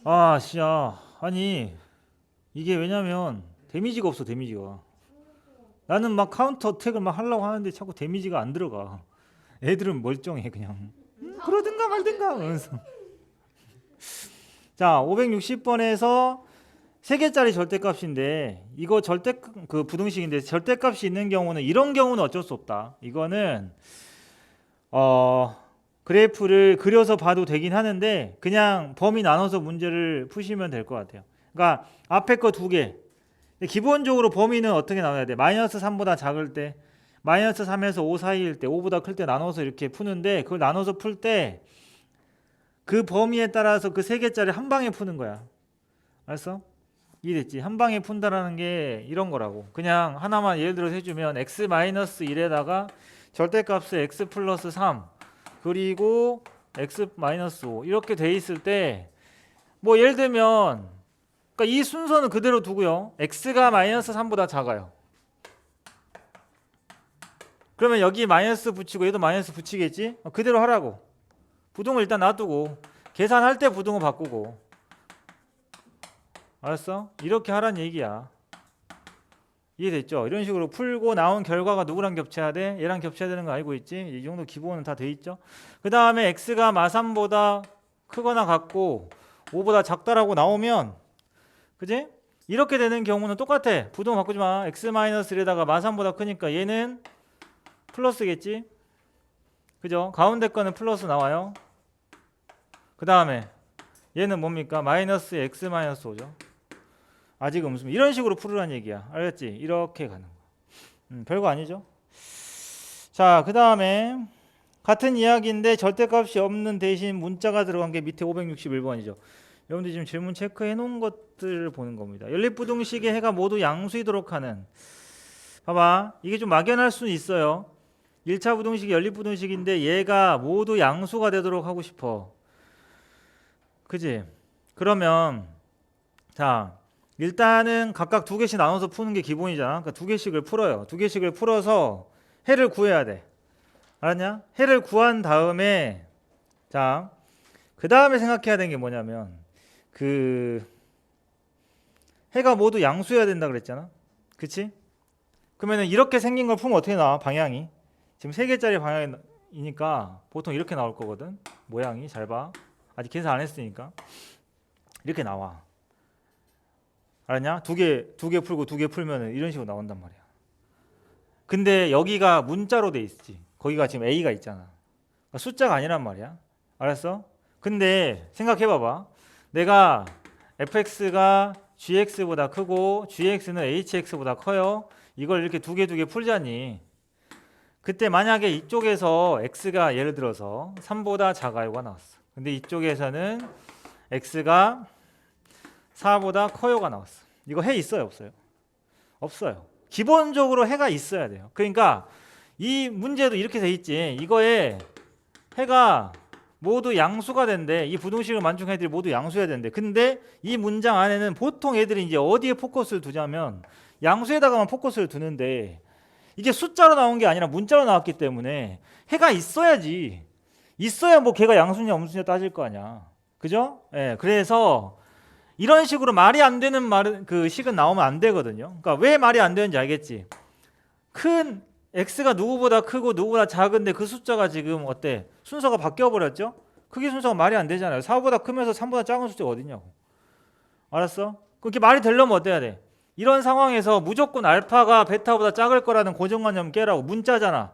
아, 씨야. 아니, 이게 왜냐면 데미지가 없어, 데미지가. 나는 막 카운터 어택을 막 하려고 하는데 자꾸 데미지가 안 들어가. 애들은 멀쩡해, 그냥. 그러든가 말든가. 그러면서. 자, 560번에서 3개짜리 절대값인데 이거 그 부등식인데 절대값이 있는 경우는 이런 경우는 어쩔 수 없다. 이거는 어 그래프를 그려서 봐도 되긴 하는데 그냥 범위 나눠서 문제를 푸시면 될 것 같아요. 그러니까 앞에 거 2개. 기본적으로 범위는 어떻게 나눠야 돼? 마이너스 3보다 작을 때, 마이너스 3에서 5 사이일 때, 5보다 클 때 나눠서 이렇게 푸는데 그걸 나눠서 풀 때 그 범위에 따라서 그 3개짜리 한 방에 푸는 거야. 알았어? 이해됐지? 한 방에 푼다라는 게 이런 거라고. 그냥 하나만 예를 들어서 해주면 x-1에다가 절대값을 x 플러스 3 그리고 x 마이너스 5 이렇게 돼 있을 때 뭐 예를 들면 그러니까 이 순서는 그대로 두고요. x가 마이너스 3보다 작아요. 그러면 여기 마이너스 붙이고 얘도 마이너스 붙이겠지? 그대로 하라고. 부등을 일단 놔두고 계산할 때 부등을 바꾸고. 알았어? 이렇게 하란 얘기야. 이해됐죠? 이런 식으로 풀고 나온 결과가 누구랑 겹쳐야 돼? 얘랑 겹쳐야 되는 거 알고 있지? 이 정도 기본은 다 돼 있죠? 그 다음에 x가 마3보다 크거나 같고 5보다 작다라고 나오면 그지? 이렇게 되는 경우는 똑같아. 부등 바꾸지 마. x-1에다가 마3보다 크니까 얘는 플러스겠지? 그죠? 가운데 거는 플러스 나와요. 그 다음에 얘는 뭡니까? 마이너스 x-5죠. 아직 음수. 이런 식으로 풀으란 얘기야. 알겠지? 이렇게 가는 거. 별거 아니죠? 자, 그 다음에 같은 이야기인데 절대값이 없는 대신 문자가 들어간 게 밑에 561번이죠. 여러분들 지금 질문 체크해 놓은 것들을 보는 겁니다. 연립부등식의 해가 모두 양수이도록 하는. 봐봐. 이게 좀 막연할 수는 있어요. 1차 부등식이 연립부등식인데 얘가 모두 양수가 되도록 하고 싶어. 그지? 그러면 자 일단은 각각 2개씩 나눠서 푸는 게 기본이잖아. 그러니까 2개씩을 풀어요. 2개씩을 풀어서 해를 구해야 돼. 알았냐? 해를 구한 다음에 자 그 다음에 생각해야 되는 게 뭐냐면 그 해가 모두 양수여야 된다 그랬잖아. 그치? 그러면은 이렇게 생긴 걸 풀면 어떻게 나와? 방향이 지금 3개짜리 방향이니까 보통 이렇게 나올 거거든. 모양이 잘 봐. 아직 계산 안 했으니까 이렇게 나와. 알았냐? 2개 풀고 2개 풀면은 이런 식으로 나온단 말이야. 근데 여기가 문자로 돼 있지. 거기가 지금 A가 있잖아. 그러니까 숫자가 아니란 말이야. 알았어? 근데 생각해 봐봐. 내가 fx가 gx보다 크고 gx는 hx보다 커요. 이걸 이렇게 2개 풀자니. 그때 만약에 이쪽에서 x가 예를 들어서 3보다 작아요가 나왔어. 근데 이쪽에서는 x가 4보다 커요가 나왔어. 이거 해 있어요, 없어요? 없어요. 기본적으로 해가 있어야 돼요. 그러니까 이 문제도 이렇게 돼 있지. 이거에 해가 모두 양수가 된대. 이 부등식을 만족한 애들이 모두 양수해야 된대. 근데 이 문장 안에는 보통 애들이 이제 어디에 포커스를 두냐면 양수에다가만 포커스를 두는데 이게 숫자로 나온 게 아니라 문자로 나왔기 때문에 해가 있어야지. 있어야 뭐 걔가 양수냐 음수냐 따질 거 아니야. 그죠? 예. 그래서 이런 식으로 말이 안 되는 말은 그 식은 나오면 안 되거든요. 그러니까 왜 말이 안 되는지 알겠지? 큰 x가 누구보다 크고 누구보다 작은데 그 숫자가 지금 어때? 순서가 바뀌어 버렸죠? 크기 순서가 말이 안 되잖아요. 4보다 크면서 3보다 작은 숫자가 어딨냐고. 알았어? 그렇게 말이 되려면 어때야 돼? 이런 상황에서 무조건 알파가 베타보다 작을 거라는 고정관념 깨라고. 문자잖아.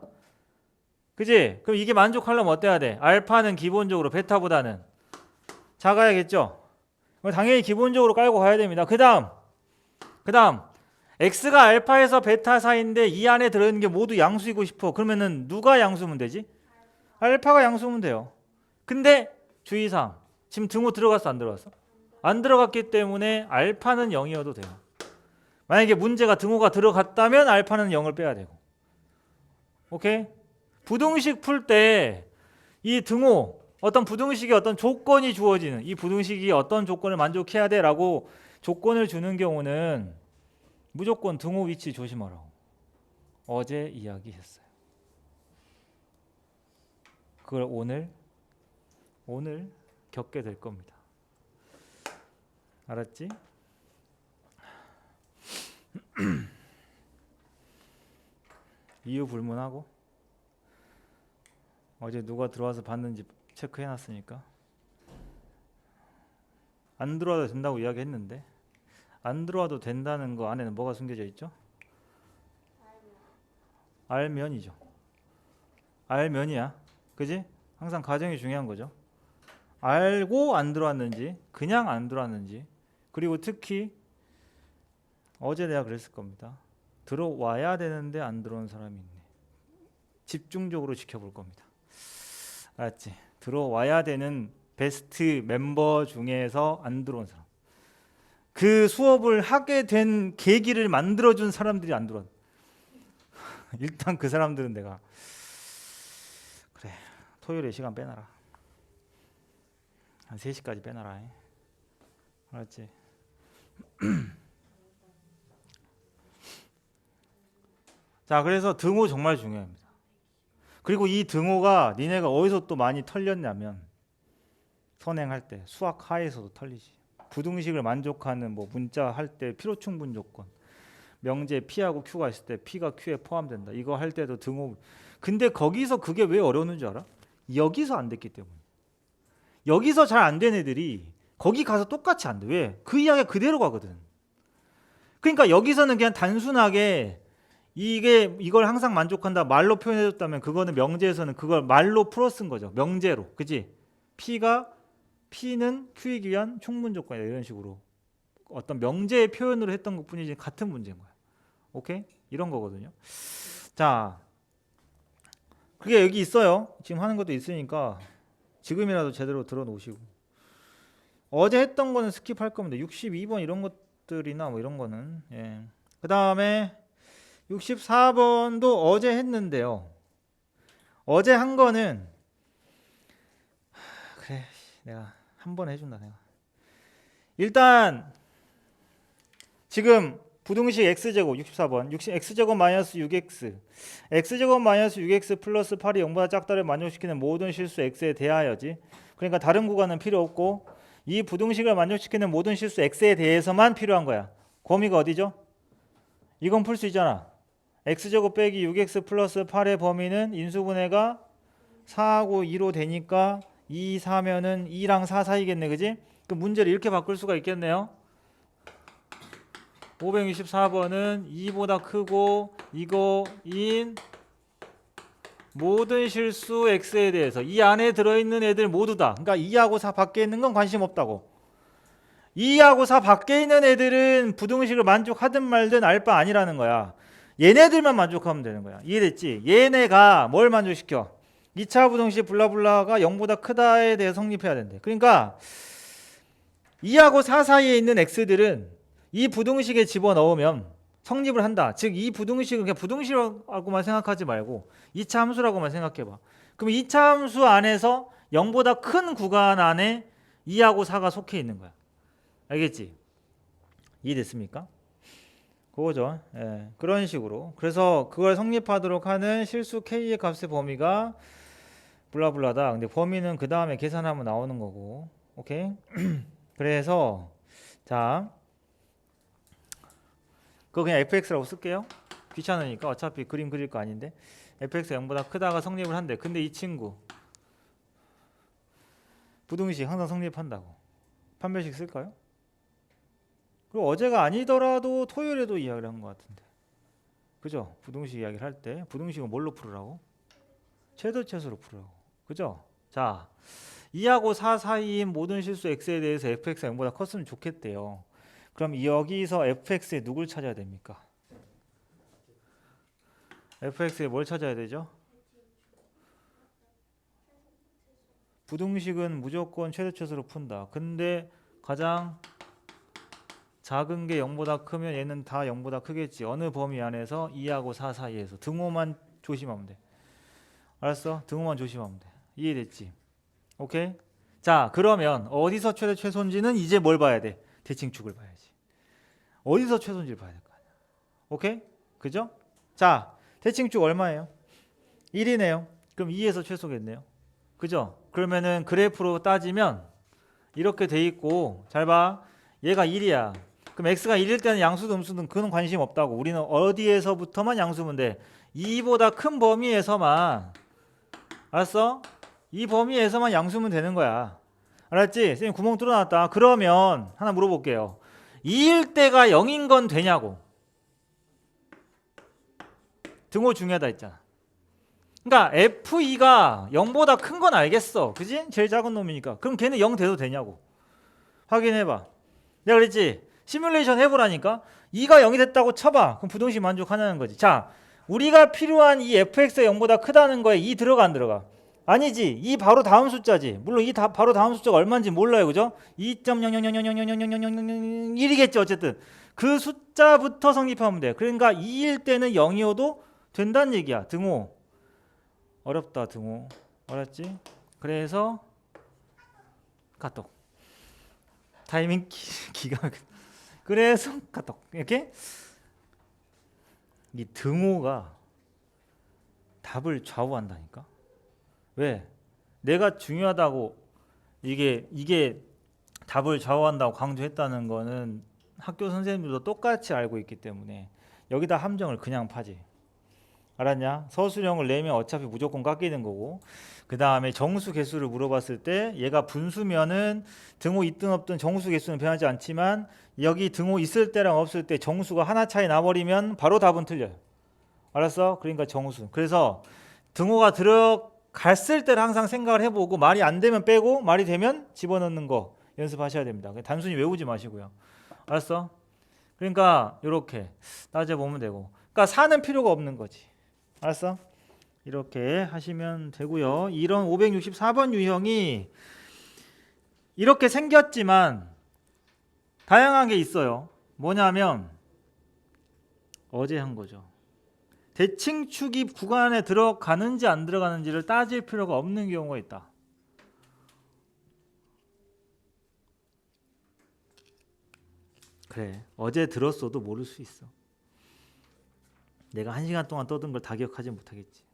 그지? 그럼 이게 만족하려면 어때야 돼? 알파는 기본적으로 베타보다는 작아야겠죠? 당연히 기본적으로 깔고 가야 됩니다. 그 다음 x가 알파에서 베타 사이인데 이 안에 들어있는 게 모두 양수이고 싶어. 그러면은 누가 양수면 되지? 알파가 양수면 돼요. 근데 주의사항 지금 등호 들어갔어 안 들어갔어? 안 들어갔기 때문에 알파는 0이어도 돼요. 만약에 문제가 등호가 들어갔다면 알파는 0을 빼야 되고. 오케이? 부등식 풀 때 이 등호 어떤 부등식이 어떤 조건이 주어지는 이 부등식이 어떤 조건을 만족해야 돼 라고 조건을 주는 경우는 무조건 등호 위치 조심하라고 어제 이야기했어요. 그걸 오늘 겪게 될 겁니다. 알았지? 이유 불문하고 어제 누가 들어와서 봤는지 체크해놨으니까 안 들어와도 된다고 이야기했는데 안 들어와도 된다는 거 안에는 뭐가 숨겨져 있죠? 알면이죠. 알면이야. 그지? 항상 가정이 중요한 거죠. 알고 안 들어왔는지 그냥 안 들어왔는지 그리고 특히 어제 내가 그랬을 겁니다. 들어와야 되는데 안 들어온 사람이 있네. 집중적으로 지켜볼 겁니다. 알았지? 들어와야 되는 베스트 멤버 중에서 안 들어온 사람. 그 수업을 하게 된 계기를 만들어준 사람들이 안 들어온. 일단 그 사람들은 내가 그래 토요일에 시간 빼놔라. 한 3시까지 빼놔라. 알았지? 자, 그래서 등호 정말 중요합니다. 그리고 이 등호가 니네가 어디서 또 많이 털렸냐면 선행할 때 수학 하에서도 털리지. 부등식을 만족하는 뭐 문자 할 때 필요충분 조건, 명제 P하고 Q가 있을 때 P가 Q에 포함된다. 이거 할 때도 등호. 근데 거기서 그게 왜 어려운 줄 알아? 여기서 안 됐기 때문에. 여기서 잘 안 된 애들이 거기 가서 똑같이 안 돼. 왜? 그 이야기가 그대로 가거든. 그러니까 여기서는 그냥 단순하게 이걸 항상 만족한다 말로 표현해줬다면 그거는 명제에서는 그걸 말로 풀어 쓴 거죠. 명제로. 그치? P는 Q이기 위한 충분 조건이다. 이런 식으로 어떤 명제의 표현으로 했던 것 뿐이지 같은 문제인 거야. 오케이? 이런 거거든요. 자, 그게 여기 있어요. 지금 하는 것도 있으니까 지금이라도 제대로 들어놓으시고 어제 했던 거는 스킵할 겁니다. 62번 이런 것들이나 뭐 이런 거는 예. 그 다음에 64번도 어제 했는데요. 어제 한 거는 그래 내가 한 번 해준다 내가. 일단 지금 부등식 x제곱 64번 x제곱 마이너스 6x x제곱 마이너스 6x 플러스 8이 0보다 작다를 만족시키는 모든 실수 x에 대하여지. 그러니까 다른 구간은 필요 없고 이 부등식을 만족시키는 모든 실수 x에 대해서만 필요한 거야. 범위가 어디죠? 이건 풀 수 있잖아. x제곱 빼기 6x 플러스 8의 범위는 인수분해가 4하고 2로 되니까 2, 4면은 2랑 4 사이겠네. 그지? 그 문제를 이렇게 바꿀 수가 있겠네요. 564번은 2보다 크고 이거인 모든 실수 x에 대해서 이 안에 들어있는 애들 모두 다. 그러니까 2하고 4 밖에 있는 건 관심 없다고. 2하고 4 밖에 있는 애들은 부등식을 만족하든 말든 알 바 아니라는 거야. 얘네들만 만족하면 되는 거야. 이해됐지? 얘네가 뭘 만족시켜? 2차 부등식 블라블라가 0보다 크다에 대해 성립해야 된대. 그러니까 2하고 4 사이에 있는 x들은 이 부등식에 집어넣으면 성립을 한다. 즉 이 부등식은 그냥 부등식이라고만 생각하지 말고 2차 함수라고만 생각해봐. 그럼 2차 함수 안에서 0보다 큰 구간 안에 2하고 4가 속해 있는 거야. 알겠지? 이해됐습니까? 그거죠. 예, 그런 식으로. 그래서 그걸 성립하도록 하는 실수 K의 값의 범위가 블라블라다. 근데 범위는 그 다음에 계산하면 나오는 거고. 오케이? 그래서 자 그거 그냥 fx라고 쓸게요. 귀찮으니까 어차피 그림 그릴 거 아닌데 fx가 0보다 크다가 성립을 한대. 근데 이 친구 부등식 항상 성립한다고. 판별식 쓸까요? 그리고 어제가 아니더라도 토요일에도 이야기를 한 것 같은데 그죠? 부등식 이야기를 할 때 부등식은 뭘로 풀으라고? 최대체수로 풀으라고. 그죠? 자 2하고 4 사이인 모든 실수 x에 대해서 fx가 0보다 컸으면 좋겠대요. 그럼 여기서 fx에 누굴 찾아야 됩니까? fx에 뭘 찾아야 되죠? 부등식은 무조건 최대체수로 푼다. 근데 가장 작은 게 0보다 크면 얘는 다 0보다 크겠지. 어느 범위 안에서 2하고 4 사이에서. 등호만 조심하면 돼. 알았어? 등호만 조심하면 돼. 이해됐지? 오케이? 자 그러면 어디서 최대 최소인지는 이제 뭘 봐야 돼? 대칭축을 봐야지. 어디서 최소인지를 봐야 될 거 아니야. 오케이? 그죠? 자 대칭축 얼마예요? 1이네요. 그럼 2에서 최소겠네요. 그죠? 그러면은 그래프로 따지면 이렇게 돼 있고 잘 봐. 얘가 1이야. 그럼 x가 1일 때는 양수든 음수든 그건 관심 없다고. 우리는 어디에서부터만 양수면 돼. 2보다 큰 범위에서만. 알았어? 이 범위에서만 양수면 되는 거야. 알았지? 선생님 구멍 뚫어놨다. 그러면 하나 물어볼게요. 2일 때가 0인 건 되냐고. 등호 중요하다 했잖아. 그러니까 F2가 0보다 큰 건 알겠어. 그지? 제일 작은 놈이니까. 그럼 걔는 0 돼도 되냐고. 확인해봐. 내가 그랬지? 시뮬레이션 해보라니까. 2가 0이 됐다고 쳐봐. 그럼 부등식 만족하냐는 거지. 자, 우리가 필요한 이 fx가 0보다 크다는 거에 2 들어가 안 들어가? 아니지. 이 바로 다음 숫자지. 물론 이 바로 다음 숫자가 얼마인지 몰라요. 그죠? 2.00000000001이겠지 어쨌든. 그 숫자부터 성립하면 돼. 그러니까 2일 때는 0이어도 된다는 얘기야. 등호. 어렵다 등호. 알았지? 그래서 카톡. 타이밍 기가. 그래서 카톡. 이렇게 이 등호가 답을 좌우한다니까. 왜? 내가 중요하다고 이게 답을 좌우한다고 강조했다는 거는 학교 선생님들도 똑같이 알고 있기 때문에 여기다 함정을 그냥 파지. 알았냐? 서술형을 내면 어차피 무조건 깎이는 거고, 그 다음에 정수 개수를 물어봤을 때 얘가 분수면은 등호 있든 없든 정수 개수는 변하지 않지만 여기 등호 있을 때랑 없을 때 정수가 하나 차이 나버리면 바로 답은 틀려요. 알았어? 그러니까 정수. 그래서 등호가 들어갔을 때를 항상 생각을 해보고 말이 안 되면 빼고 말이 되면 집어넣는 거 연습하셔야 됩니다. 단순히 외우지 마시고요. 알았어? 그러니까 이렇게 따져보면 되고, 그러니까 사는 필요가 없는 거지. 알았어? 이렇게 하시면 되고요. 이런 564번 유형이 이렇게 생겼지만 다양한 게 있어요. 뭐냐면 어제 한 거죠. 대칭축이 구간에 들어가는지 안 들어가는지를 따질 필요가 없는 경우가 있다. 그래, 어제 들었어도 모를 수 있어. 내가 1시간 동안 떠든 걸 다 기억하지 못하겠지.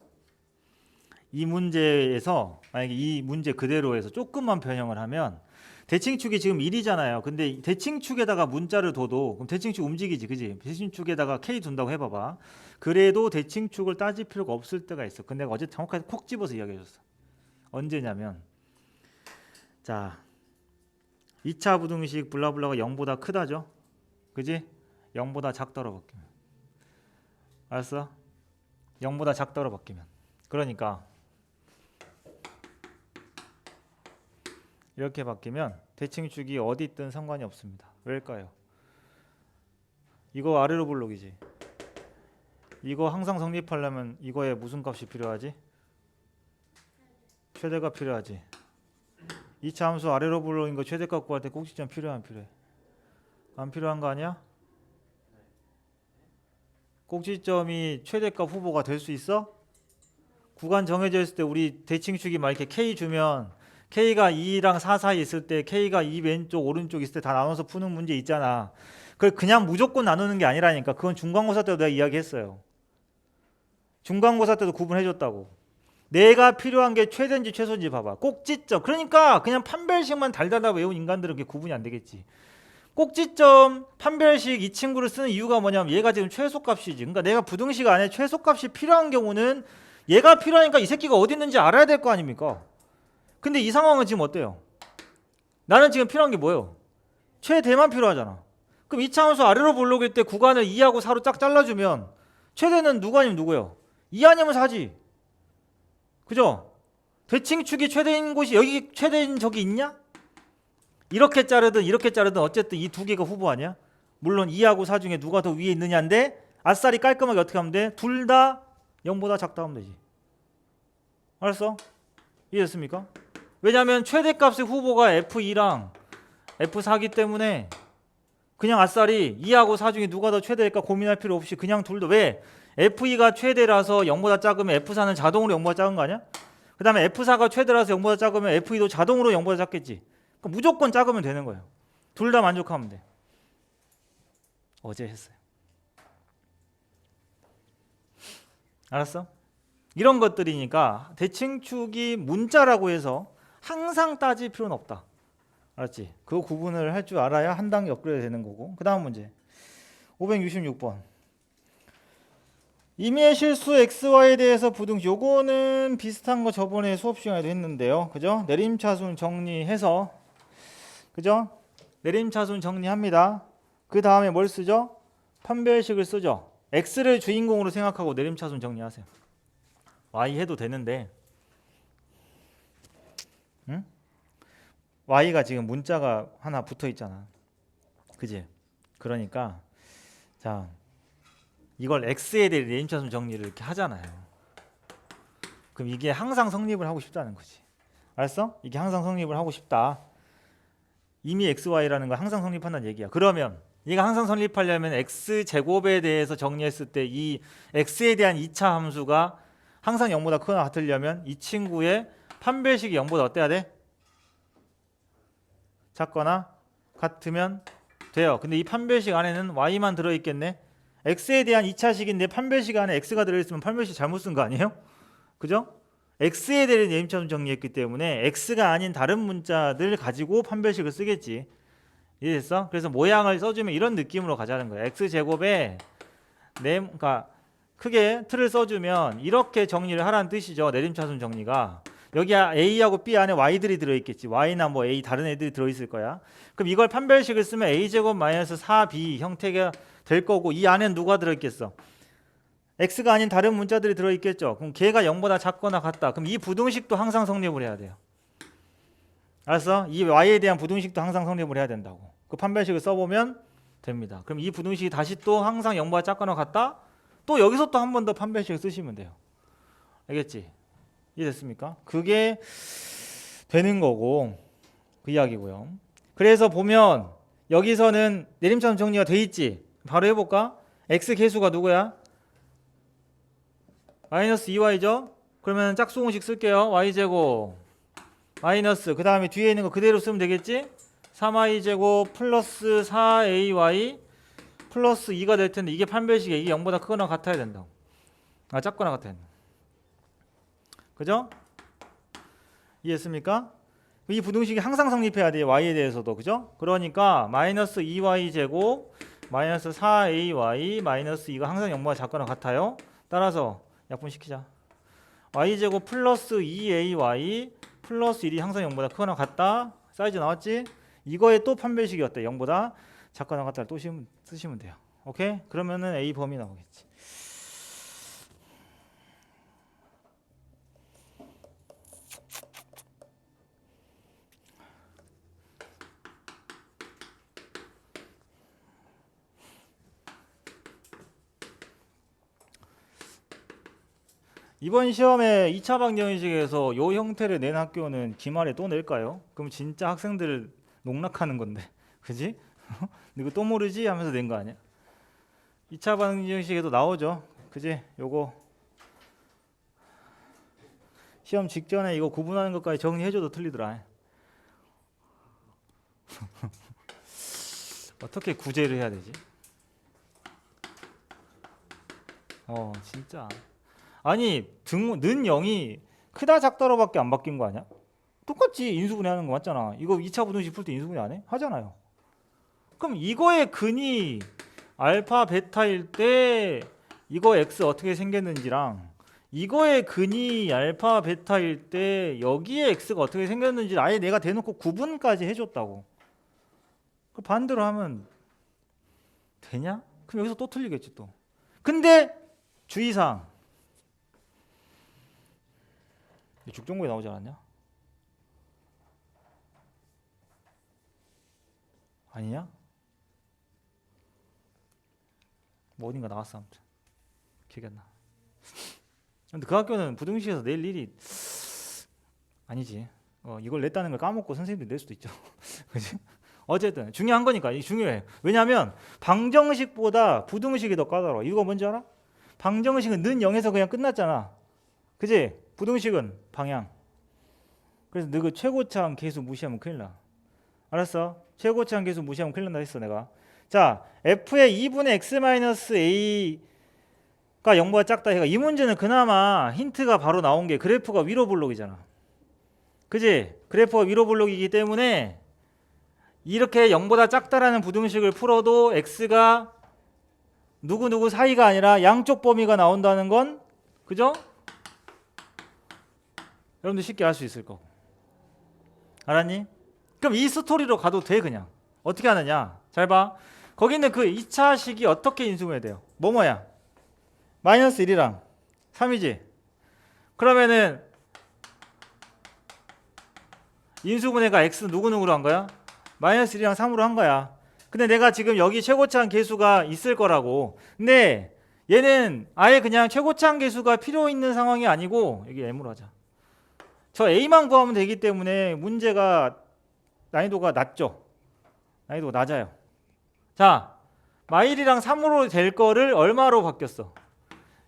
이 문제에서 만약에 이 문제 그대로 해서 조금만 변형을 하면 대칭축이 지금 1이잖아요. 근데 대칭축에다가 문자를 둬도 그럼 대칭축 움직이지, 그지? 대칭축에다가 K 둔다고 해봐봐. 그래도 대칭축을 따질 필요가 없을 때가 있어. 근데 내가 어제 정확하게 콕 집어서 이야기해줬어. 언제냐면, 자, 2차 부등식 블라블라가 0보다 크다죠, 그지? 0보다 작다로 바뀌면. 알았어? 0보다 작다로 바뀌면. 그러니까 이렇게 바뀌면 대칭축이 어디 있든 상관이 없습니다. 왜일까요? 이거 아래로 블록이지. 이거 항상 성립하려면 이거에 무슨 값이 필요하지? 최대값 필요하지. 2차 함수 아래로 블록인 거 최대값 구할 때 꼭지점 필요해 안 필요해? 안 필요한 거 아니야? 꼭지점이 최대값 후보가 될 수 있어? 구간 정해져 있을 때 우리 대칭축이 막 이렇게 K 주면 K가 2랑 4 사이 있을 때 K가 2 왼쪽 오른쪽 있을 때 다 나눠서 푸는 문제 있잖아. 그걸 그냥 무조건 나누는 게 아니라니까. 그건 중간고사 때도 내가 이야기했어요. 중간고사 때도 구분해줬다고. 내가 필요한 게 최대인지 최소인지 봐봐. 꼭지점. 그러니까 그냥 판별식만 달달달 외운 인간들은 그게 구분이 안 되겠지. 꼭지점 판별식 이 친구를 쓰는 이유가 뭐냐면 얘가 지금 최소값이지. 그러니까 내가 부등식 안에 최소값이 필요한 경우는 얘가 필요하니까 이 새끼가 어디 있는지 알아야 될 거 아닙니까? 근데 이 상황은 지금 어때요? 나는 지금 필요한 게 뭐예요? 최대만 필요하잖아. 그럼 2차 함수 아래로 블록일 때 구간을 2하고 4로 쫙 잘라주면 최대는 누구 아니면 누구예요? 2 아니면 4지. 그죠? 대칭축이 최대인 곳이 여기 최대인 적이 있냐? 이렇게 자르든 이렇게 자르든 어쨌든 이 두 개가 후보 아니야? 물론 2하고 4 중에 누가 더 위에 있느냐인데 아싸리 깔끔하게 어떻게 하면 돼? 둘 다 0보다 작다 하면 되지. 알았어? 이해됐습니까? 왜냐하면 최대값의 후보가 F2랑 F4기 때문에 그냥 아싸리 2하고 4 중에 누가 더 최대일까 고민할 필요 없이 그냥 둘 다. 왜? F2가 최대라서 0보다 작으면 F4는 자동으로 0보다 작은 거 아니야? 그 다음에 F4가 최대라서 0보다 작으면 F2도 자동으로 0보다 작겠지. 그러니까 무조건 작으면 되는 거예요. 둘 다 만족하면 돼. 어제 했어요. 알았어? 이런 것들이니까 대칭축이 문자라고 해서 항상 따질 필요는 없다. 알았지? 그 구분을 할 줄 알아야 한 단계 업그레이드 되는 거고. 그 다음 문제 566번. 임의의 실수 xy에 대해서 부등식. 요거는 비슷한 거 저번에 수업 시간에도 했는데요. 그죠? 내림차순 정리해서, 그죠? 내림차순 정리합니다. 그 다음에 뭘 쓰죠? 판별식을 쓰죠. x를 주인공으로 생각하고 내림차순 정리하세요. y 해도 되는데, 응? y가 지금 문자가 하나 붙어 있잖아. 그지? 그러니까 자, 이걸 x에 대해 내림차순 정리를 이렇게 하잖아요. 그럼 이게 항상 성립을 하고 싶다는 거지. 알았어? 이게 항상 성립을 하고 싶다. 이미 xy라는 거 항상 성립한다는 얘기야. 그러면 얘가 항상 성립하려면 x제곱에 대해서 정리했을 때 이 x에 대한 2차 함수가 항상 0보다 크거나 같으려면 이 친구의 판별식이 0보다 어때야 돼? 작거나 같으면 돼요. 근데 이 판별식 안에는 y만 들어있겠네. x에 대한 2차식인데 판별식 안에 x가 들어있으면 판별식 잘못 쓴 거 아니에요? 그죠? x에 대한 내림차순 정리했기 때문에 x가 아닌 다른 문자들 가지고 판별식을 쓰겠지. 이해됐어? 그래서 모양을 써주면 이런 느낌으로 가자는 거야. x제곱에 그러니까 크게 틀을 써주면 이렇게 정리를 하라는 뜻이죠. 내림차순 정리가. 여기 a하고 b 안에 y들이 들어있겠지. y나 뭐 a 다른 애들이 들어있을 거야. 그럼 이걸 판별식을 쓰면 a제곱 마이너스 4b 형태가 될 거고, 이 안에는 누가 들어있겠어? x가 아닌 다른 문자들이 들어있겠죠. 그럼 걔가 0보다 작거나 같다. 그럼 이 부등식도 항상 성립을 해야 돼요. 알았어? 이 y에 대한 부등식도 항상 성립을 해야 된다고. 그 판별식을 써보면 됩니다. 그럼 이 부등식이 다시 또 항상 0보다 작거나 같다? 또 여기서 또 한 번 더 판별식을 쓰시면 돼요. 알겠지? 이해됐습니까? 그게 되는 거고, 그 이야기고요. 그래서 보면 여기서는 내림차순 정리가 돼 있지. 바로 해볼까? x 계수가 누구야? 마이너스 2y죠? 그러면 짝수공식 쓸게요. y제곱 마이너스, 그 다음에 뒤에 있는 거 그대로 쓰면 되겠지? 3y제곱 플러스 4ay 플러스 2가 될 텐데, 이게 판별식이야. 이게 0보다 크거나 같아야 된다고. 작거나 같아야 된다. 그죠? 이해했습니까? 이 부등식이 항상 성립해야 돼요. y에 대해서도. 그죠? 그러니까 마이너스 2y제곱 마이너스 4ay 마이너스 2가 항상 0보다 작거나 같아요. 따라서 약분시키자. y제곱 플러스 2ay 플러스 1이 항상 0보다 크거나 같다. 사이즈 나왔지? 이거에 또 판별식이 어때? 0보다 작거나 같다를 또 쓰시면 돼요. 오케이? 그러면은 a 범위 나오겠지. 이번 시험에 2차 방정식에서 요 형태를 낸 학교는 기말에 또 낼까요? 그럼 진짜 학생들 농락하는 건데. 그지? 이거 또 모르지? 하면서 낸 거 아니야? 2차 방정식에도 나오죠. 그지? 요거 시험 직전에 이거 구분하는 것까지 정리해줘도 틀리더라. 어떻게 구제를 해야 되지? 진짜. 아니 는 0이 크다 작다로밖에 안 바뀐 거 아니야? 똑같이 인수분해 하는 거 맞잖아. 이거 2차 부등식 풀 때 인수분해 안 해? 하잖아요. 그럼 이거의 근이 알파 베타일 때 이거 x 어떻게 생겼는지랑 이거의 근이 알파 베타일 때 여기에 x가 어떻게 생겼는지 아예 내가 대놓고 구분까지 해줬다고. 그 반대로 하면 되냐? 그럼 여기서 또 틀리겠지 또. 근데 주의사항, 죽정고에 나오지 않았냐? 아니냐? 뭐 어딘가 나왔어. 아무튼 기억이 안 나. 근데 그 학교는 부등식에서 낼 일이 아니지. 이걸 냈다는 걸 까먹고 선생님들 낼 수도 있죠. 그지? 어쨌든 중요한 거니까. 이 중요해. 왜냐하면 방정식보다 부등식이 더 까다로워. 이거 뭔지 알아? 방정식은 는 0에서 그냥 끝났잖아. 그지? 부등식은 방향. 그래서 너그 최고차항 계수 무시하면 큰일 나. 알았어? 최고차항 계수 무시하면 큰일 난다 했어 내가. 자, f의 2분의 x-a가 0보다 작다 해가 이 문제는 그나마 힌트가 바로 나온 게 그래프가 위로 볼록이잖아. 그지? 그래프가 위로 볼록이기 때문에 이렇게 0보다 작다라는 부등식을 풀어도 x가 누구누구 사이가 아니라 양쪽 범위가 나온다는 건 그죠? 여러분들 쉽게 알 수 있을 거고. 알았니? 그럼 이 스토리로 가도 돼. 그냥 어떻게 하느냐, 잘 봐. 거기 있는 그 2차식이 어떻게 인수분해 돼요? 뭐뭐야? 마이너스 1이랑 3이지. 그러면은 인수분해가 x 누구누구로 한 거야? 마이너스 1이랑 3으로 한 거야. 근데 내가 지금 여기 최고차항 계수가 있을 거라고. 근데 얘는 아예 그냥 최고차항 계수가 필요 있는 상황이 아니고, 여기 m으로 하자. 저 a만 구하면 되기 때문에 문제가 난이도가 낮죠. 난이도가 낮아요. 자, 마1이랑 3으로 될 거를 얼마로 바뀌었어?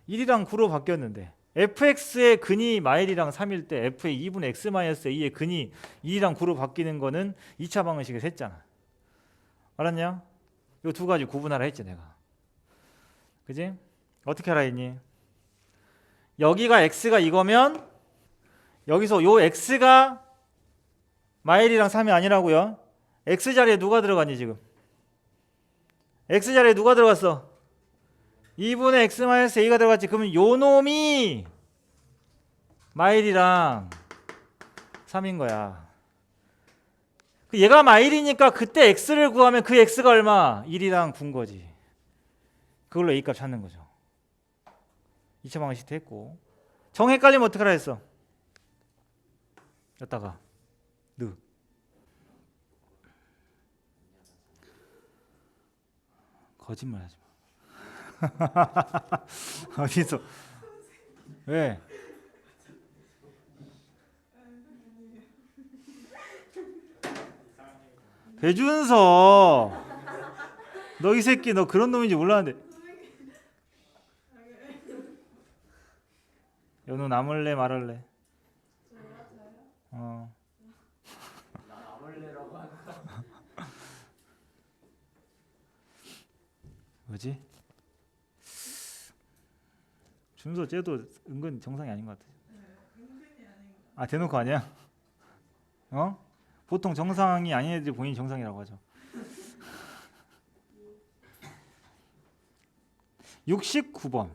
1이랑 9로 바뀌었는데 fx의 근이 마1이랑 3일 때 f의 2분의 x-a의 근이 2랑 9로 바뀌는 거는 2차 방정식에서 했잖아. 알았냐? 이 두 가지 구분하라 했지 내가. 그지? 어떻게 하라 했니? 여기가 x가 이거면 여기서 요 x가 마1이랑 3이 아니라고요. x자리에 누가 들어갔니 지금? x자리에 누가 들어갔어? 2분의 x-a가 들어갔지. 그러면 요 놈이 마1이랑 3인 거야. 얘가 마1이니까 그때 x를 구하면 그 x가 얼마? 1이랑 9인 거지. 그걸로 a값 찾는 거죠. 2차 방정식 했고. 정 헷갈리면 어떻게 하라 했어? 여기다가 느. 거짓말 하지 마. 어디서? 왜? 배준서, 너 이 새끼 너 그런 놈인지 몰랐는데. 연우 남을래 말할래? 뭐지? 준서 쟤도 은근 정상이 아닌 것 같아. 아, 대놓고 아니야? 보통 정상이 아닌 애들이 본인이 정상이라고 하죠. 69번.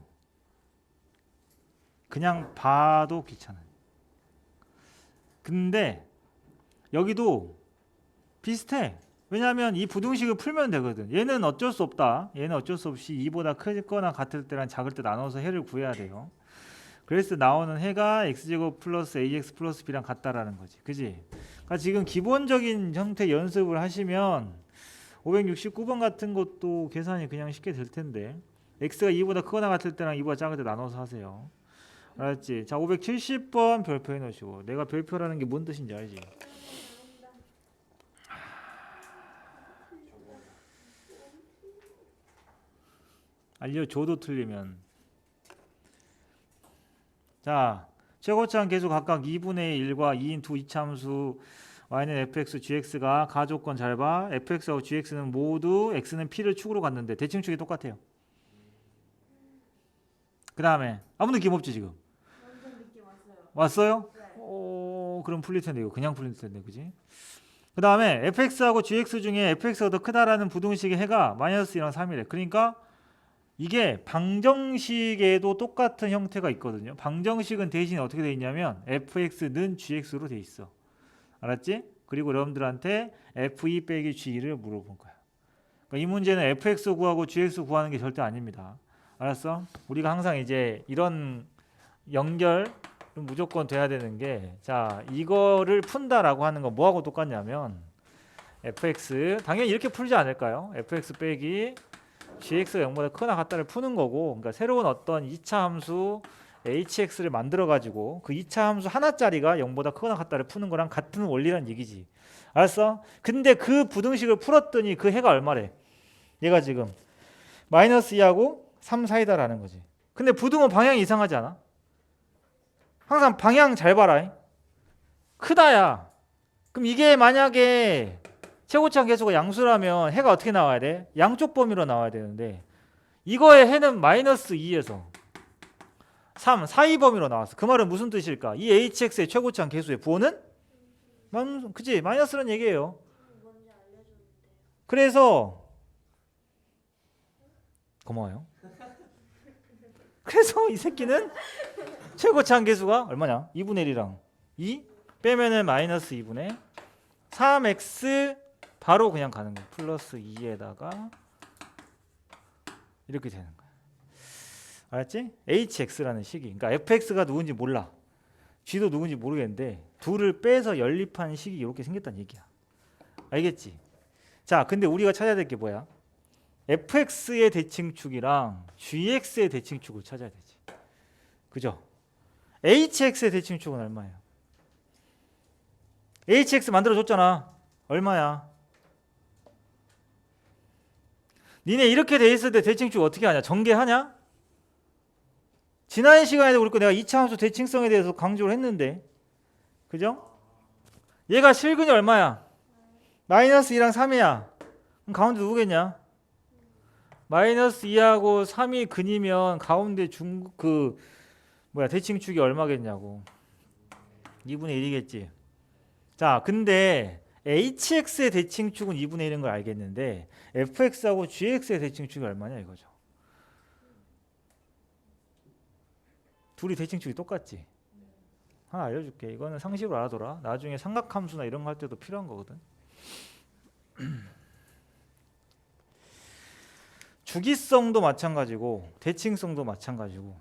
그냥 봐도 귀찮아요. 근데 여기도 비슷해. 왜냐하면 이 부등식을 풀면 되거든. 얘는 어쩔 수 없다. 얘는 어쩔 수 없이 2보다 크거나 같을 때랑 작을 때 나눠서 해를 구해야 돼요. 그래서 나오는 해가 x제곱 플러스 ax 플러스 b랑 같다라는 거지. 그지? 그러니까 지금 기본적인 형태 연습을 하시면 569번 같은 것도 계산이 그냥 쉽게 될 텐데, x가 2보다 크거나 같을 때랑 2보다 작을 때 나눠서 하세요. 알았지? 자, 570번 별표해 놓으시고. 내가 별표라는 게 뭔 뜻인지 알지? 알려줘도 틀리면. 자, 최고차항 계수 각각 2분의 1과 2인 두 이차함수 y는 fx, gx가 가조건 잘 봐. fx하고 gx는 모두 x는 p를 축으로 갔는데 대칭축이 똑같아요. 그 다음에 아무 느낌 없지 지금? 완전 느낌 왔어요. 왔어요? 네. 그럼 풀릴 텐데 이거 그냥 풀릴 텐데, 그지? 그 다음에 fx하고 gx 중에 fx가 더 크다라는 부등식의 해가 마이너스 2랑 3이래. 그러니까 이게 방정식에도 똑같은 형태가 있거든요. 방정식은 대신 어떻게 돼 있냐면 fx는 gx로 돼 있어. 알았지? 그리고 여러분들한테 f2 빼기 g2를 물어본 거야. 그러니까 이 문제는 fx 구하고 gx 구하는 게 절대 아닙니다. 알았어? 우리가 항상 이제 이런 연결 무조건 돼야 되는 게, 자, 이거를 푼다라고 하는 건 뭐하고 똑같냐면 fx 당연히 이렇게 풀지 않을까요? fx 빼기 gx가 0보다 크거나 같다를 푸는 거고, 그러니까 새로운 어떤 2차 함수 hx를 만들어 가지고 그 2차 함수 하나짜리가 0보다 크거나 같다를 푸는 거랑 같은 원리란 얘기지. 알았어? 근데 그 부등식을 풀었더니 그 해가 얼마래? 얘가 지금 마이너스 2하고 3 사이다라는 거지. 근데 부등호 방향이 이상하지 않아? 항상 방향 잘 봐라. 크다야. 그럼 이게 만약에 최고차항 계수가 양수라면 해가 어떻게 나와야 돼? 양쪽 범위로 나와야 되는데 이거의 해는 마이너스 2에서 3 사이 범위로 나왔어. 그 말은 무슨 뜻일까? 이 hx의 최고차항 계수의 부호는 그지? 마이너스라는 얘기예요. 뭔지 알려주면. 그래서 고마워요. 그래서 이 새끼는 최고치 한계수가 얼마냐? 2분의 1이랑 2 빼면은 마이너스 2분의 3x 바로 그냥 가는 거야. 플러스 2에다가 이렇게 되는 거야. 알았지? hx라는 식이. 그러니까 fx가 누군지 몰라. g도 누군지 모르겠는데 둘을 빼서 연립한 식이 이렇게 생겼다는 얘기야. 알겠지? 자, 근데 우리가 찾아야 될 게 뭐야? fx의 대칭축이랑 gx의 대칭축을 찾아야 되지. 그죠? hx의 대칭축은 얼마예요? hx 만들어줬잖아. 얼마야? 니네 이렇게 돼 있을 때 대칭축 어떻게 하냐? 전개하냐? 지난 시간에도 그렇고 내가 이차함수 대칭성에 대해서 강조를 했는데, 그죠? 얘가 실근이 얼마야? 마이너스 2랑 3이야. 그럼 가운데 누구겠냐? 마이너스 2하고 3이 근이면 가운데 대칭축이 얼마겠냐고. 2분의 1이겠지. 자, 근데 hx의 대칭축은 2분의 1인 걸 알겠는데 fx하고 gx의 대칭축이 얼마냐 이거죠. 둘이 대칭축이 똑같지. 하나 알려줄게. 이거는 상식으로 알아둬라. 나중에 삼각함수나 이런 거 할 때도 필요한 거거든. 주기성도 마찬가지고 대칭성도 마찬가지고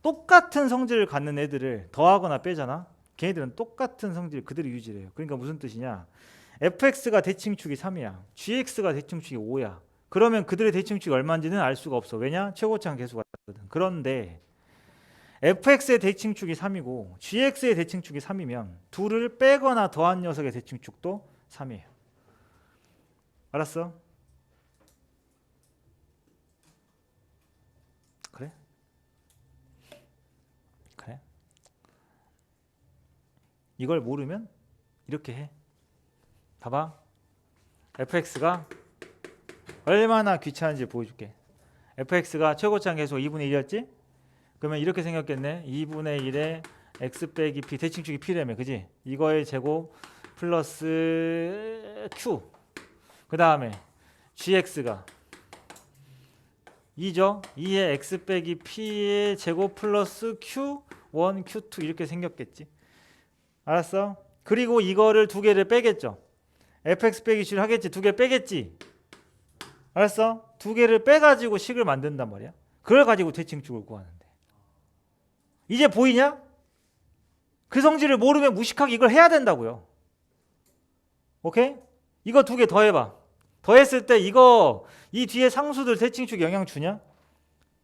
똑같은 성질을 갖는 애들을 더하거나 빼잖아. 걔네들은 똑같은 성질 그대로 유지해요. 그러니까 무슨 뜻이냐? fx가 대칭축이 3이야. gx가 대칭축이 5야. 그러면 그들의 대칭축이 얼마인지는 알 수가 없어. 왜냐? 최고차항 계수가 있거든. 그런데 fx의 대칭축이 3이고 gx의 대칭축이 3이면 둘을 빼거나 더한 녀석의 대칭축도 3이에요. 알았어? 그래? 그래? 이걸 모르면 이렇게 해. 봐봐. fx가 얼마나 귀찮은지 보여줄게. fx가 최고차항 계수가 2분의 1이었지? 그러면 이렇게 생겼겠네. 2분의 1에 x 빼기 p 대칭축이 p라며. 그지? 이거의 제곱 플러스 q. 그 다음에 gx가 2죠. 2의 x 빼기 p의 제곱 플러스 q1 q2 이렇게 생겼겠지. 알았어? 그리고 이거를 두 개를 빼겠죠. fx 빼기 g를 하겠지. 두 개 빼겠지. 알았어? 두 개를 빼가지고 식을 만든단 말이야. 그걸 가지고 대칭축을 구하는데. 이제 보이냐? 그 성질을 모르면 무식하게 이걸 해야 된다고요. 오케이? 이거 두 개 더해봐. 더했을 때 이 뒤에 상수들 대칭축 영향 주냐?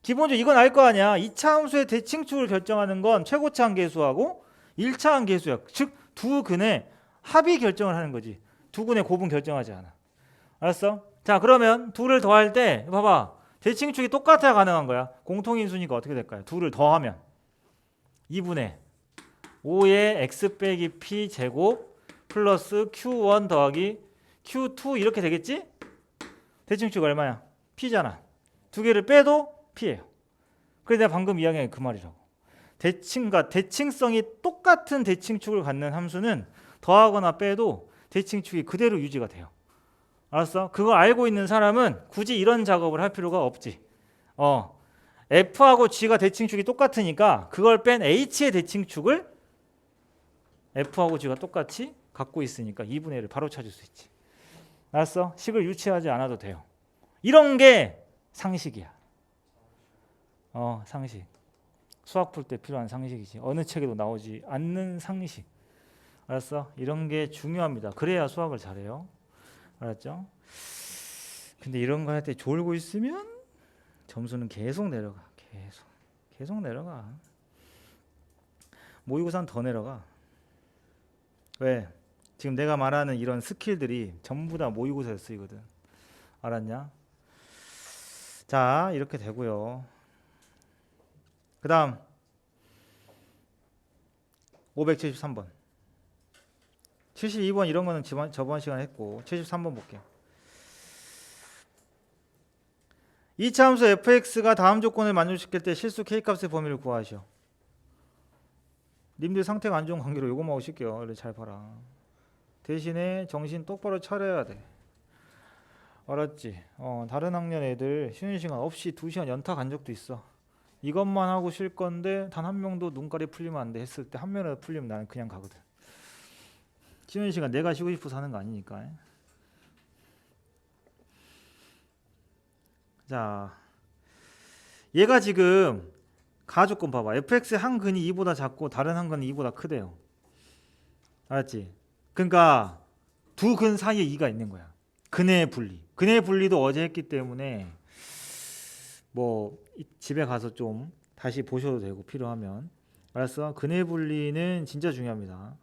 기본적으로 이건 알 거 아니야. 2차 함수의 대칭축을 결정하는 건 최고차항 계수하고 1차항 계수야. 즉 두 근의 합이 결정을 하는 거지. 두 근의 곱은 결정하지 않아. 알았어? 자, 그러면 둘을 더할 때 봐봐. 대칭축이 똑같아야 가능한 거야. 공통인수니까 어떻게 될까요? 둘을 더하면 2분의 5의 x 빼기 p 제곱 플러스 q1 더하기 q2 이렇게 되겠지? 대칭축 얼마야? p잖아. 두 개를 빼도 p예요. 그래서 내가 방금 이야기한 게 그 말이라고. 대칭과 대칭성이 똑같은 대칭축을 갖는 함수는 더하거나 빼도 대칭축이 그대로 유지가 돼요. 알았어? 그거 알고 있는 사람은 굳이 이런 작업을 할 필요가 없지. f하고 g가 대칭축이 똑같으니까 그걸 뺀 h의 대칭축을 f하고 g가 똑같이 갖고 있으니까 2분의 1을 바로 찾을 수 있지. 알았어? 식을 유치하지 않아도 돼요. 이런 게 상식이야. 상식. 수학 풀 때 필요한 상식이지. 어느 책에도 나오지 않는 상식. 알았어? 이런 게 중요합니다. 그래야 수학을 잘해요. 알았죠? 근데 이런 거 할 때 졸고 있으면 점수는 계속 내려가. 계속 내려가. 모의고사는 더 내려가. 왜? 지금 내가 말하는 이런 스킬들이 전부 다 모의고사에 쓰이거든. 알았냐? 자, 이렇게 되고요. 그 다음 573번 72번 이런 거는 저번 시간에 했고 73번 볼게요. 이차 함수 fx가 다음 조건을 만족시킬 때 실수 k값의 범위를 구하시오. 님들 상태가 안 좋은 관계로 요거만 오실게요. 잘 봐라. 대신에 정신 똑바로 차려야 돼. 알았지? 다른 학년 애들 쉬는 시간 없이 2시간 연타 간 적도 있어. 이것만 하고 쉴 건데 단 한 명도 눈깔이 풀리면 안 돼 했을 때 한 명이라도 풀리면 나는 그냥 가거든. 쉬는 시간 내가 쉬고 싶어서 하는 거 아니니까. 자, 얘가 지금 가조건 봐봐. fx의 한 근이 2보다 작고 다른 한 근이 2보다 크대요. 알았지? 그러니까 두 근 사이에 2가 있는 거야. 근의 분리. 근의 분리도 어제 했기 때문에 뭐 집에 가서 좀 다시 보셔도 되고 필요하면. 알았어? 근의 분리는 진짜 중요합니다.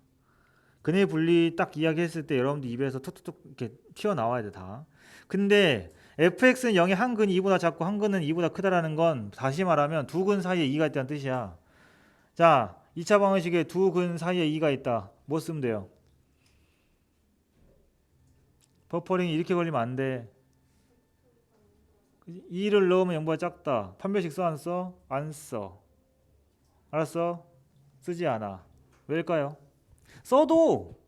근의 분리 딱 이야기했을 때 여러분들 입에서 툭툭툭 이렇게 튀어나와야 돼 다. 근데 fx는 0의 한 근이 2보다 작고 한 근은 2보다 크다라는 건 다시 말하면 두 근 사이에 2가 있다는 뜻이야. 자, 2차 방정식에 두 근 사이에 2가 있다. 뭐 쓰면 돼요? 버퍼링이 이렇게 걸리면 안 돼. 2를 넣으면 0보다 작다. 판별식 써 안 써? 안 써. 알았어? 쓰지 않아. 왜일까요? 써도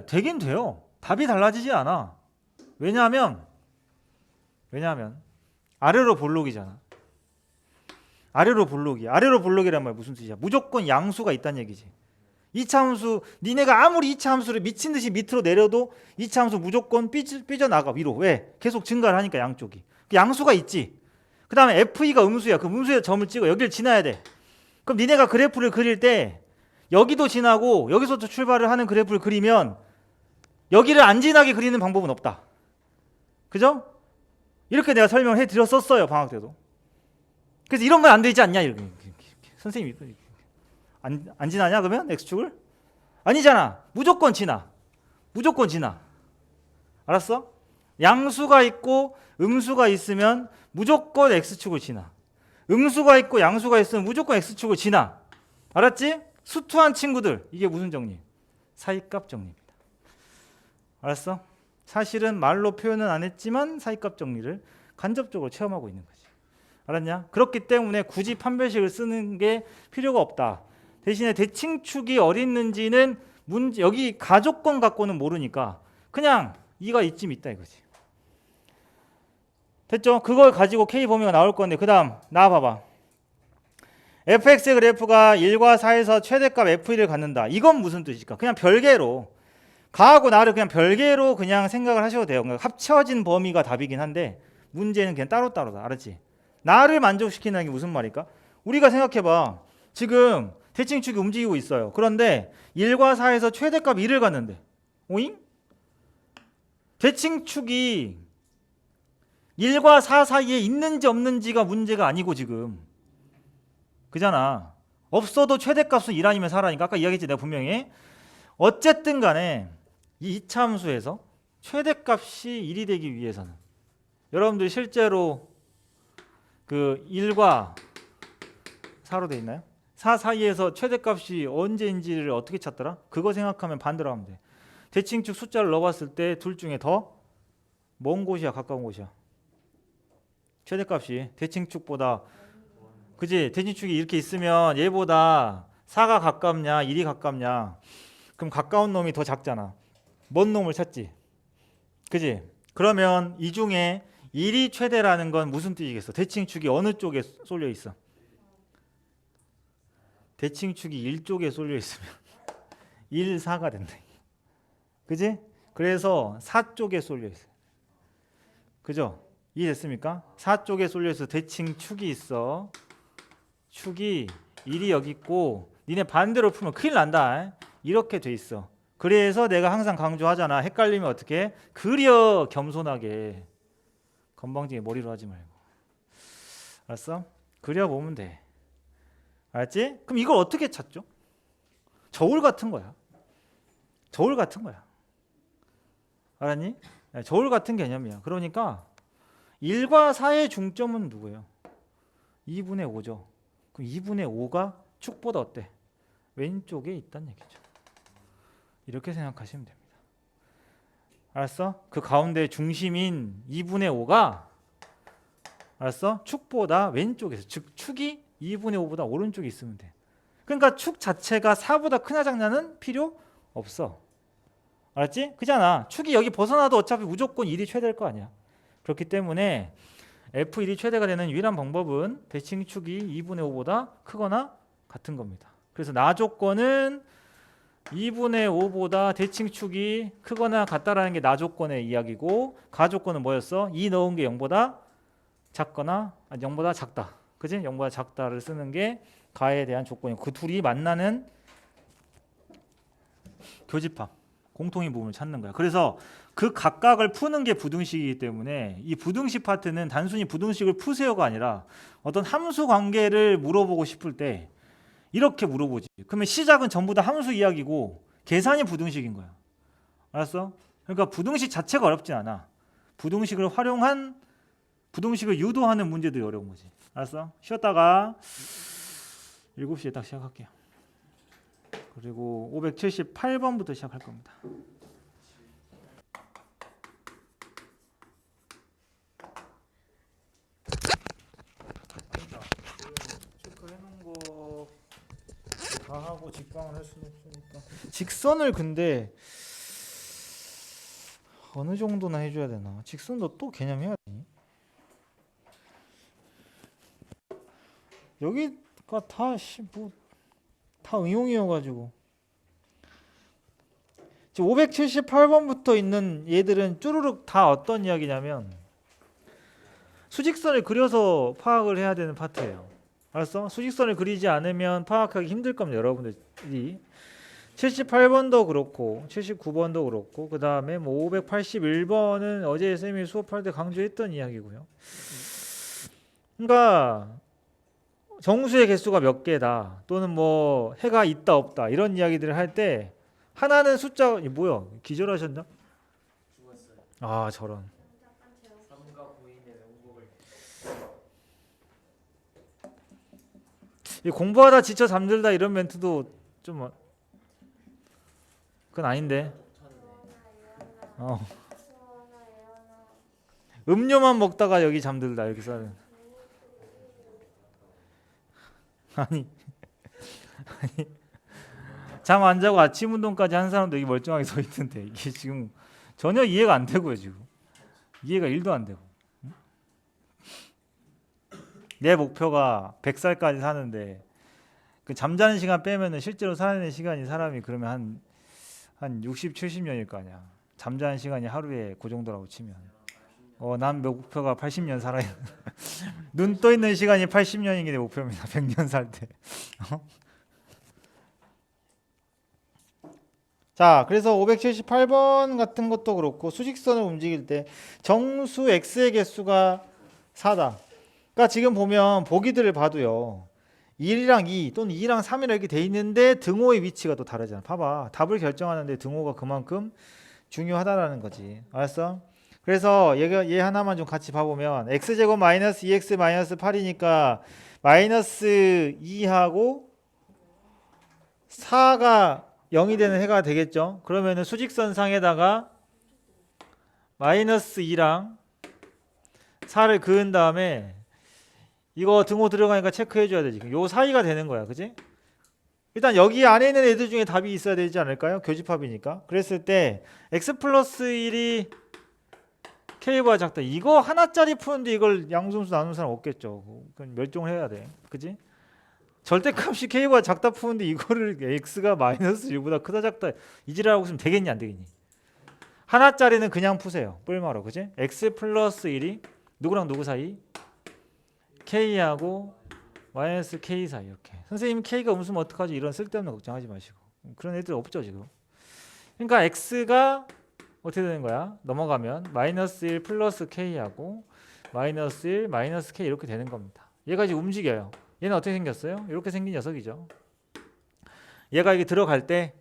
되긴 돼요. 답이 달라지지 않아. 왜냐하면 아래로 볼록이잖아. 아래로 볼록이야. 아래로 볼록이란 말 무슨 뜻이야? 무조건 양수가 있다는 얘기지. 이차함수 니네가 아무리 이차함수를 미친 듯이 밑으로 내려도 이차함수 무조건 삐져나가 위로. 왜? 계속 증가를 하니까 양쪽이. 양수가 있지. 그 다음에 FE가 음수야. 그 음수에 점을 찍어. 여기를 지나야 돼. 그럼 니네가 그래프를 그릴 때 여기도 지나고 여기서도 출발을 하는 그래프를 그리면 여기를 안 지나게 그리는 방법은 없다. 그죠? 이렇게 내가 설명을 해드렸었어요. 방학 때도. 그래서 이런 건 안 되지 않냐? 이렇게. 선생님이 안 지나냐 그러면 X축을? 아니잖아. 무조건 지나. 무조건 지나. 알았어? 양수가 있고 음수가 있으면 무조건 X축을 지나. 음수가 있고 양수가 있으면 무조건 X축을 지나. 알았지? 수투한 친구들. 이게 무슨 정리? 사이값 정리입니다. 알았어? 사실은 말로 표현은 안 했지만 사이값 정리를 간접적으로 체험하고 있는 거지. 알았냐? 그렇기 때문에 굳이 판별식을 쓰는 게 필요가 없다. 대신에 대칭축이 어딨는지는 여기 가조건 갖고는 모르니까 그냥 2가 이쯤 있다 이거지. 됐죠? 그걸 가지고 K 범위가 나올 건데 그 다음 나와봐봐. fx 그래프가 1과 4에서 최대값 f1을 갖는다. 이건 무슨 뜻일까? 그냥 별개로 가하고 나를 그냥 별개로 그냥 생각을 하셔도 돼요. 그러니까 합쳐진 범위가 답이긴 한데 문제는 그냥 따로따로다. 알았지? 나를 만족시키는 게 무슨 말일까? 우리가 생각해봐. 지금 대칭축이 움직이고 있어요. 그런데 1과 4에서 최대값 1을 갖는데 오잉? 대칭축이 1과 4 사이에 있는지 없는지가 문제가 아니고 지금 그잖아. 없어도 최대값은 1 아니면 4라니까 아까 이야기했지 내가 분명히. 어쨌든 간에 이 이차함수에서 최대값이 1이 되기 위해서는 여러분들이 실제로 그 1과 4로 돼 있나요? 4 사이에서 최대값이 언제인지를 어떻게 찾더라? 그거 생각하면 반대로 하면 돼. 대칭축 숫자를 넣어봤을 때 둘 중에 더 먼 곳이야 가까운 곳이야? 최대값이 대칭축보다 그지? 대칭축이 이렇게 있으면 얘보다 4가 가깝냐 1이 가깝냐? 그럼 가까운 놈이 더 작잖아. 먼 놈을 찾지. 그지? 그러면 이 중에 1이 최대라는 건 무슨 뜻이겠어? 대칭축이 어느 쪽에 쏠려 있어? 대칭축이 1쪽에 쏠려 있으면 1, 4가 된다. 그지? 그래서 4쪽에 쏠려 있어요. 그죠? 이해됐습니까? 4쪽에 쏠려 있어 대칭축이 있어. 축이 1이 여기 있고 니네 반대로 풀면 큰일 난다. 이렇게 돼 있어. 그래서 내가 항상 강조하잖아. 헷갈리면 어떻게? 그려 겸손하게. 건방지게 머리로 하지 말고. 알았어? 그려보면 돼. 알았지? 그럼 이걸 어떻게 찾죠? 저울 같은 거야. 저울 같은 거야. 알았니? 저울 같은 개념이야. 그러니까 1과 4의 중점은 누구예요? 2분의 5죠. 그럼 2분의 5가 축보다 어때? 왼쪽에 있다는 얘기죠. 이렇게 생각하시면 됩니다. 알았어? 그 가운데 중심인 2분의 5가 알았어? 축보다 왼쪽에서 즉 축이 2분의 5보다 오른쪽에 있으면 돼. 그러니까 축 자체가 4보다 크냐 작냐는 필요 없어. 알았지? 그잖아. 축이 여기 벗어나도 어차피 무조건 1이 최대일 거 아니야. 그렇기 때문에 F1이 최대가 되는 유일한 방법은 대칭축이 2분의 5보다 크거나 같은 겁니다. 그래서 나 조건은 2분의 5보다 대칭축이 크거나 같다라는 게 나 조건의 이야기고, 가 조건은 뭐였어? 2 넣은 게 0보다 작거나 0보다 작다. 그지? 0보다 작다를 쓰는 게 가에 대한 조건이고, 그 둘이 만나는 교집합, 공통인 부분을 찾는 거야. 그래서 그 각각을 푸는 게 부등식이기 때문에 이 부등식 파트는 단순히 부등식을 푸세요가 아니라 어떤 함수 관계를 물어보고 싶을 때 이렇게 물어보지. 그러면 시작은 전부 다 함수 이야기고 계산이 부등식인 거야. 알았어? 그러니까 부등식 자체가 어렵진 않아. 부등식을 활용한, 부등식을 유도하는 문제들이 어려운 거지. 알았어? 쉬었다가 7시에 딱 시작할게요. 그리고 578번부터 시작할 겁니다. 체크해놓은 거 다 하고 직방을 할 수는 없으니까. 직선을 근데 어느 정도나 해줘야 되나? 직선도 또 개념해야 되니? 여기가 다 응용이어가지고. 지금 578번부터 있는 얘들은 쭈루룩 다 어떤 이야기냐면 수직선을 그려서 파악을 해야 되는 파트예요. 알았어? 수직선을 그리지 않으면 파악하기 힘들 겁니다. 여러분들이 78번도 그렇고 79번도 그렇고, 그 다음에 뭐 581번은 어제 쌤이 수업할 때 강조했던 이야기고요. 그러니까 정수의 개수가 몇 개다, 또는 뭐 해가 있다 없다, 이런 이야기들을 할 때 하나는 숫자, 뭐야, 기절하셨나? 죽었어요. 아 저런. 삼가 부인의 명복을. 이 공부하다 지쳐 잠들다 이런 멘트도 좀 그건 아닌데. 음료만 먹다가 여기 잠들다 이렇게 써는. 아니 잠 안 자고 아침 운동까지 한 사람도 여기 멀쩡하게 서 있는데 이게 지금 전혀 이해가 안 되고요. 지금 이해가 1도 안 되고. 내 목표가 100살까지 사는데 그 잠자는 시간 빼면은 실제로 살아있는 시간이 사람이 그러면 한 60, 70년일 거 아니야. 잠자는 시간이 하루에 그 정도라고 치면 난 목표가 80년 살아야 눈 떠 있는 시간이 80년인 게 내 목표입니다. 100년 살 때. 자, 그래서 578번 같은 것도 그렇고 수직선을 움직일 때 정수 x의 개수가 4다. 그러니까 지금 보면 보기들을 봐도요. 1이랑 2 또는 2랑 3이라 이렇게 돼 있는데 등호의 위치가 또 다르잖아. 봐봐. 답을 결정하는데 등호가 그만큼 중요하다라는 거지. 알았어? 그래서 얘 하나만 좀 같이 봐보면 x제곱 마이너스 2x 마이너스 8이니까 마이너스 2하고 4가 0이 되는 해가 되겠죠. 그러면은 수직선상에다가 마이너스 2랑 4를 그은 다음에 이거 등호 들어가니까 체크해 줘야 되지. 요 사이가 되는 거야. 그지? 일단 여기 안에 있는 애들 중에 답이 있어야 되지 않을까요? 교집합이니까. 그랬을 때 x 플러스 1이 k보다 작다. 이거 하나짜리 푸는데 이걸 양수함수 나누는 사람 없겠죠. 그건 멸종을 해야 돼. 그지? 절대값이 k보다 작다 푸는데 이거를 x가 마이너스 1보다 크다 작다 이지라고 쓰면 되겠니 안 되겠니? 하나짜리는 그냥 푸세요. 뿔마로. 그지? x 플러스 1이 누구랑 누구 사이? k하고 마이너스 k 사이. 이렇게. 선생님 k가 음수면 어떡하지? 이런 쓸데없는 걱정하지 마시고. 그런 애들 없죠 지금. 그러니까 x가 어떻게 되는 거야? 넘어가면 마이너스 1 플러스 k하고 마이너스 1 마이너스 k 이렇게 되는 겁니다. 얘가 지금 움직여요. 얘는 어떻게 생겼어요? 이렇게 생긴 녀석이죠. 얘가 여기 들어갈 때,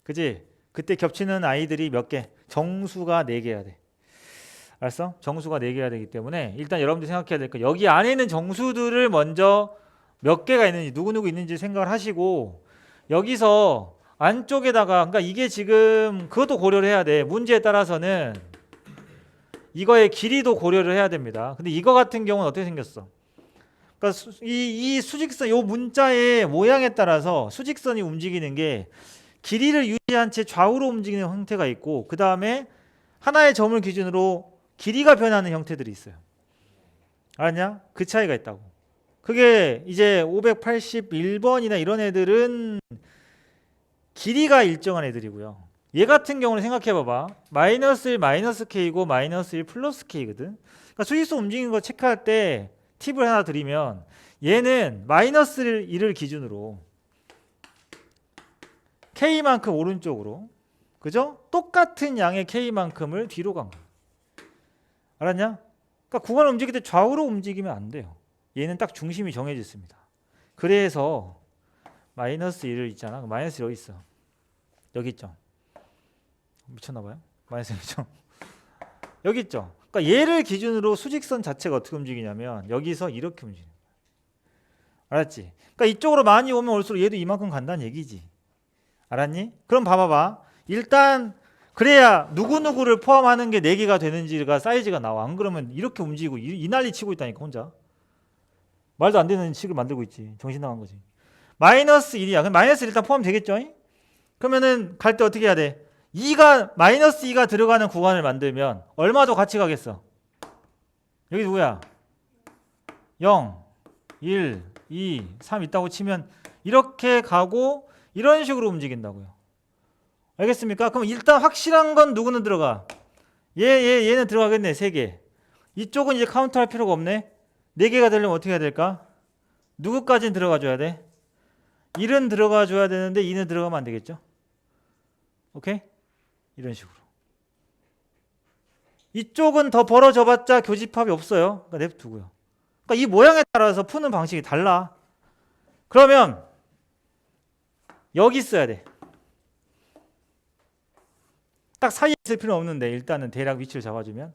그지? 그때 겹치는 아이들이 몇 개? 정수가 4개야 돼. 알았어? 정수가 4개가 되기 때문에 일단 여러분들이 생각해야 될 거, 여기 안에 있는 정수들을 먼저 몇 개가 있는지 누구누구 있는지 생각을 하시고, 여기서 안쪽에다가, 그러니까 이게 지금 그것도 고려를 해야 돼. 문제에 따라서는 이거의 길이도 고려를 해야 됩니다. 근데 이거 같은 경우는 어떻게 생겼어? 그러니까 이 수직선, 요 문자의 모양에 따라서 수직선이 움직이는 게 길이를 유지한 채 좌우로 움직이는 형태가 있고 그 다음에 하나의 점을 기준으로 길이가 변하는 형태들이 있어요. 알았냐? 그 차이가 있다고. 그게 이제 581번이나 이런 애들은 길이가 일정한 애들이고요. 얘 같은 경우는 생각해 봐봐. 마이너스 1 마이너스 k이고 마이너스 1 플러스 k거든. 그러니까 수직선 움직이는 거 체크할 때 팁을 하나 드리면 얘는 마이너스 1을 기준으로 k만큼 오른쪽으로, 그죠? 똑같은 양의 k만큼을 뒤로 간 거야. 알았냐? 그러니까 구간을 움직일 때 좌우로 움직이면 안 돼요. 얘는 딱 중심이 정해져 있습니다. 그래서 마이너스 1을 있잖아. 마이너스 1 어디 있어? 여기 있죠. 미쳤나 봐요. 마이너스 1이죠. 여기 있죠. 그러니까 얘를 기준으로 수직선 자체가 어떻게 움직이냐면 여기서 이렇게 움직이는 거야. 알았지? 그러니까 이쪽으로 많이 오면 올수록 얘도 이만큼 간다는 얘기지. 알았니? 그럼 봐봐봐. 일단 그래야 누구누구를 포함하는 게 4개가 되는지가 사이즈가 나와. 안 그러면 이렇게 움직이고 이 난리 치고 있다니까 혼자. 말도 안 되는 식을 만들고 있지. 정신 나간 거지. 마이너스 1이야. 그럼 마이너스 1 일단 포함되겠죠? 그러면은 갈 때 어떻게 해야 돼? 2가 마이너스 2가 들어가는 구간을 만들면 얼마 더 같이 가겠어? 여기 누구야? 0, 1, 2, 3 있다고 치면 이렇게 가고 이런 식으로 움직인다고요. 알겠습니까? 그럼 일단 확실한 건 누구는 들어가? 얘는 들어가겠네. 3개. 이쪽은 이제 카운트 할 필요가 없네. 4개가 되려면 어떻게 해야 될까? 누구까지는 들어가 줘야 돼? 1은 들어가 줘야 되는데 2는 들어가면 안 되겠죠? 오케이? 이런 식으로. 이쪽은 더 벌어져 봤자 교집합이 없어요. 그러니까 냅두고요. 그러니까 이 모양에 따라서 푸는 방식이 달라. 그러면 여기 있어야 돼. 딱 사이에 있을 필요는 없는데 일단은 대략 위치를 잡아주면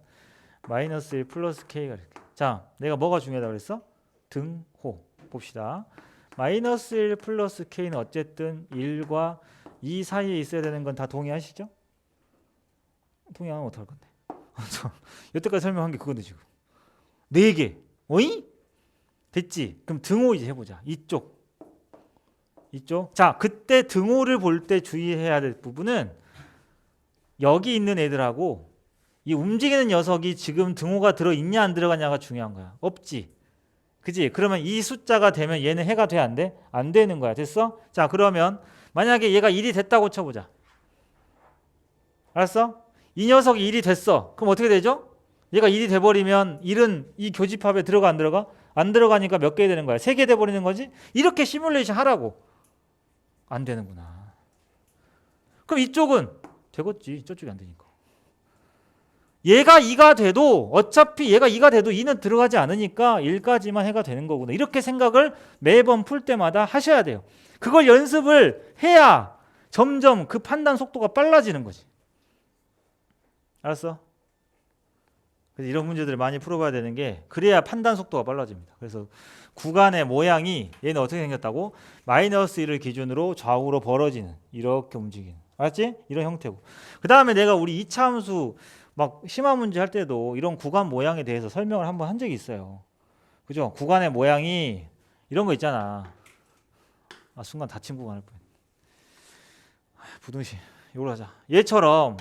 마이너스 1 플러스 k가 이렇게. 자, 내가 뭐가 중요하다고 그랬어? 등호. 봅시다. 마이너스 1 플러스 k는 어쨌든 1과 2 사이에 있어야 되는 건 다 동의하시죠? 동의하면 어떡할 건데? 여태까지 설명한 게 그건데 지금 4개. 어이? 됐지? 그럼 등호 이제 해보자. 이쪽. 자, 그때 등호를 볼 때 주의해야 될 부분은 여기 있는 애들하고 이 움직이는 녀석이 지금 등호가 들어있냐 안 들어가냐가 중요한 거야. 없지. 그지? 그러면 이 숫자가 되면 얘는 해가 돼 안 돼? 안 되는 거야. 됐어? 자, 그러면 만약에 얘가 1이 됐다고 쳐보자. 알았어? 이 녀석이 1이 됐어. 그럼 어떻게 되죠? 얘가 1이 돼버리면 1은 이 교집합에 들어가 안 들어가? 안 들어가니까 몇 개 되는 거야? 3개 돼버리는 거지? 이렇게 시뮬레이션 하라고. 안 되는구나. 그럼 이쪽은 되겠지. 저쪽이 안 되니까. 얘가 2가 돼도 어차피 얘가 2가 돼도 2는 들어가지 않으니까 1까지만 해가 되는 거구나. 이렇게 생각을 매번 풀 때마다 하셔야 돼요. 그걸 연습을 해야 점점 그 판단 속도가 빨라지는 거지. 알았어? 그래서 이런 문제들을 많이 풀어봐야 되는 게 그래야 판단 속도가 빨라집니다. 그래서 구간의 모양이 얘는 어떻게 생겼다고? 마이너스 1을 기준으로 좌우로 벌어지는 이렇게 움직이는. 알았지? 이런 형태고. 그 다음에 내가 우리 2차 함수 막 심화 문제 할 때도 이런 구간 모양에 대해서 설명을 한번 한 적이 있어요. 그죠? 구간의 모양이 이런 거 있잖아. 아, 순간 다친 구간 할 뻔. 부등식. 이걸 하자. 얘처럼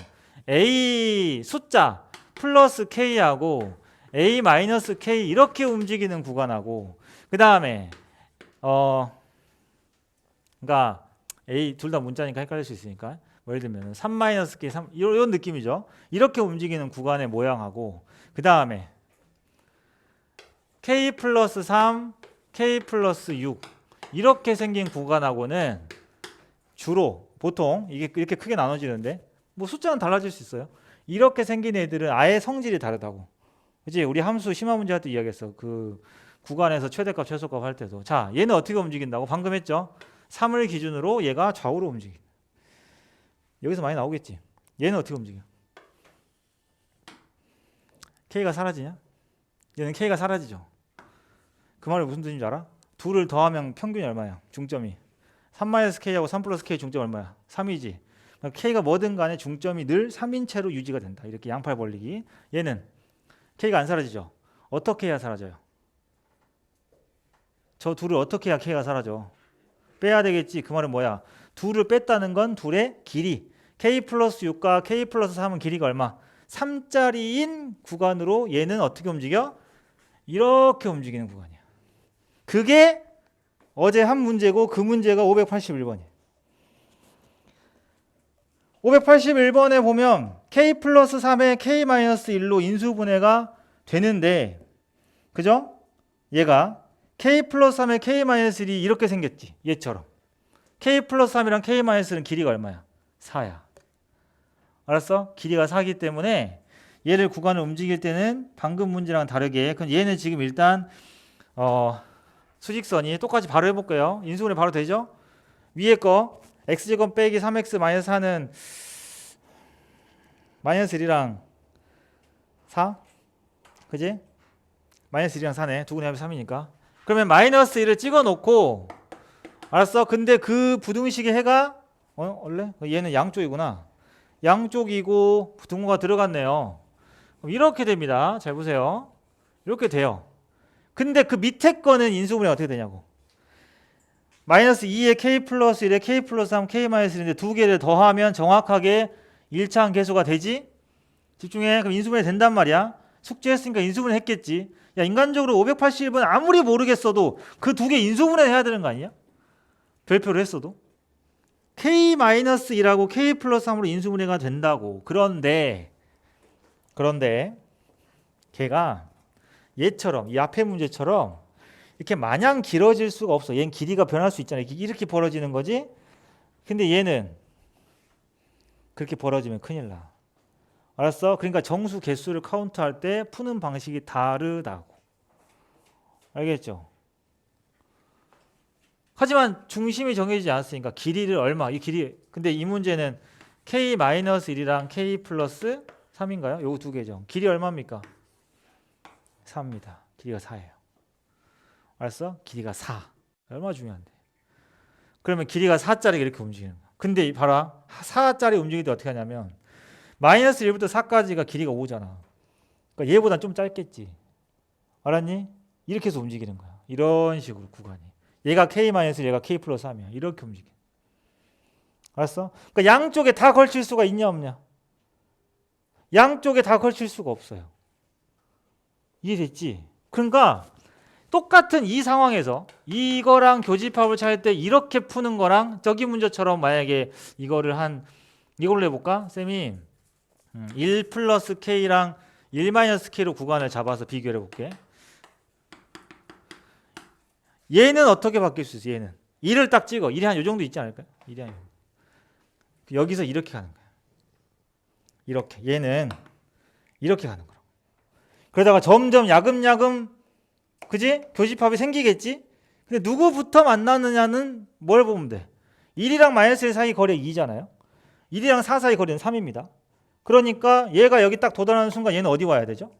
A 숫자 플러스 K하고 A 마이너스 K 이렇게 움직이는 구간하고 그 다음에 그러니까 A 둘 다 문자니까 헷갈릴 수 있으니까 뭐 예를 들면 3 마이너스 K 3 이런 느낌이죠. 이렇게 움직이는 구간의 모양하고 그 다음에 K 플러스 3 K 플러스 6 이렇게 생긴 구간하고는 주로 보통 이게 이렇게 크게 나눠지는데 뭐 숫자는 달라질 수 있어요. 이렇게 생긴 애들은 아예 성질이 다르다고. 그치? 우리 함수 심화 문제 할 때 이야기했어. 그 구간에서 최대값 최소값 할 때도. 자, 얘는 어떻게 움직인다고? 방금 했죠. 3을 기준으로 얘가 좌우로 움직여. 여기서 많이 나오겠지. 얘는 어떻게 움직여? K가 사라지냐? 얘는 K가 사라지죠. 그 말이 무슨 뜻인지 알아? 둘을 더하면 평균이 얼마야? 중점이 3-K하고 3 플러스 K 중점 얼마야? 3이지. K가 뭐든 간에 중점이 늘 3인 채로 유지가 된다. 이렇게 양팔 벌리기. 얘는 K가 안 사라지죠. 어떻게 해야 사라져요? 저 둘을 어떻게 해야 K가 사라져? 빼야 되겠지. 그 말은 뭐야? 2를 뺐다는 건 둘의 길이. k 플러스 6과 k 플러스 3은 길이가 얼마? 3짜리인 구간으로 얘는 어떻게 움직여? 이렇게 움직이는 구간이야. 그게 어제 한 문제고 그 문제가 581번이에요. 581번에 보면 k 플러스 3에 k 마이너스 1로 인수분해가 되는데, 그죠? 얘가 k 플러스 3에 k 마이너스 1이 이렇게 생겼지. 얘처럼. k 플러스 3이랑 k 마이너스 1은 길이가 얼마야? 4야. 알았어? 길이가 4기 때문에 얘를 구간을 움직일 때는 방금 문제랑 다르게, 그럼 얘는 지금 일단 수직선이 똑같이 바로 해볼게요. 인수분해 바로 되죠? 위에 거 x제곱 빼기 3x 마이너스 4는 마이너스 1이랑 4? 그지? 마이너스 1이랑 4네. 두 군에 하면 3이니까. 그러면 마이너스 1을 찍어 놓고, 알았어? 근데 그 부등식의 해가 원래 얘는 양쪽이구나. 양쪽이고 부등호가 들어갔네요. 그럼 이렇게 됩니다. 잘 보세요. 이렇게 돼요. 근데 그 밑에 거는 인수분해 어떻게 되냐고. 마이너스 2에 k 플러스 1에 k 플러스 3, k 마이너스 1인데 두 개를 더하면 정확하게 1차항 계수가 되지? 집중해. 그럼 인수분해 된단 말이야. 숙제했으니까 인수분해 했겠지. 야, 인간적으로 581번 아무리 모르겠어도 그 두 개 인수분해 해야 되는 거 아니야? 별표를 했어도. k-1하고 k 플러스 3으로 인수분해가 된다고. 그런데 걔가 얘처럼, 이 앞에 문제처럼 이렇게 마냥 길어질 수가 없어. 얘는 길이가 변할 수 있잖아. 이렇게 벌어지는 거지. 근데 얘는 그렇게 벌어지면 큰일 나. 알았어? 그러니까 정수 개수를 카운트할 때 푸는 방식이 다르다고. 알겠죠? 하지만 중심이 정해지지 않았으니까 길이를 얼마, 이 길이, 근데 이 문제는 k-1이랑 k 플러스 3인가요? 요거 두 개죠. 길이 얼마입니까? 4입니다. 길이가 4예요. 알았어? 길이가 4. 얼마나 중요한데. 그러면 길이가 4짜리 이렇게 움직이는 거야. 근데 봐라. 4짜리 움직일 때 어떻게 하냐면 마이너스 1부터 4까지가 길이가 5잖아. 그러니까 얘보다 좀 짧겠지. 알았니? 이렇게 해서 움직이는 거야. 이런 식으로 구간이. 얘가 k 마이너스 얘가 k 플러스 3이야. 이렇게 움직여. 알았어? 그러니까 양쪽에 다 걸칠 수가 있냐 없냐? 양쪽에 다 걸칠 수가 없어요. 이해됐지? 그러니까 똑같은 이 상황에서 이거랑 교집합을 찾을 때 이렇게 푸는 거랑 저기 문제처럼 만약에 이걸로 해볼까? 쌤이 1 플러스 k랑 1 마이너스 k로 구간을 잡아서 비교를 해볼게. 얘는 어떻게 바뀔 수 있어? 얘는 1을 딱 찍어. 1이 한 요 정도 있지 않을까요? 1이 한 여기서 이렇게 가는 거야. 이렇게. 얘는 이렇게 가는 거야. 그러다가 점점 야금야금, 그지? 교집합이 생기겠지? 근데 누구부터 만나느냐는 뭘 보면 돼? 1이랑 마이너스 1 사이 거리가 2잖아요. 1이랑 4 사이 거리는 3입니다. 그러니까 얘가 여기 딱 도달하는 순간 얘는 어디 와야 되죠?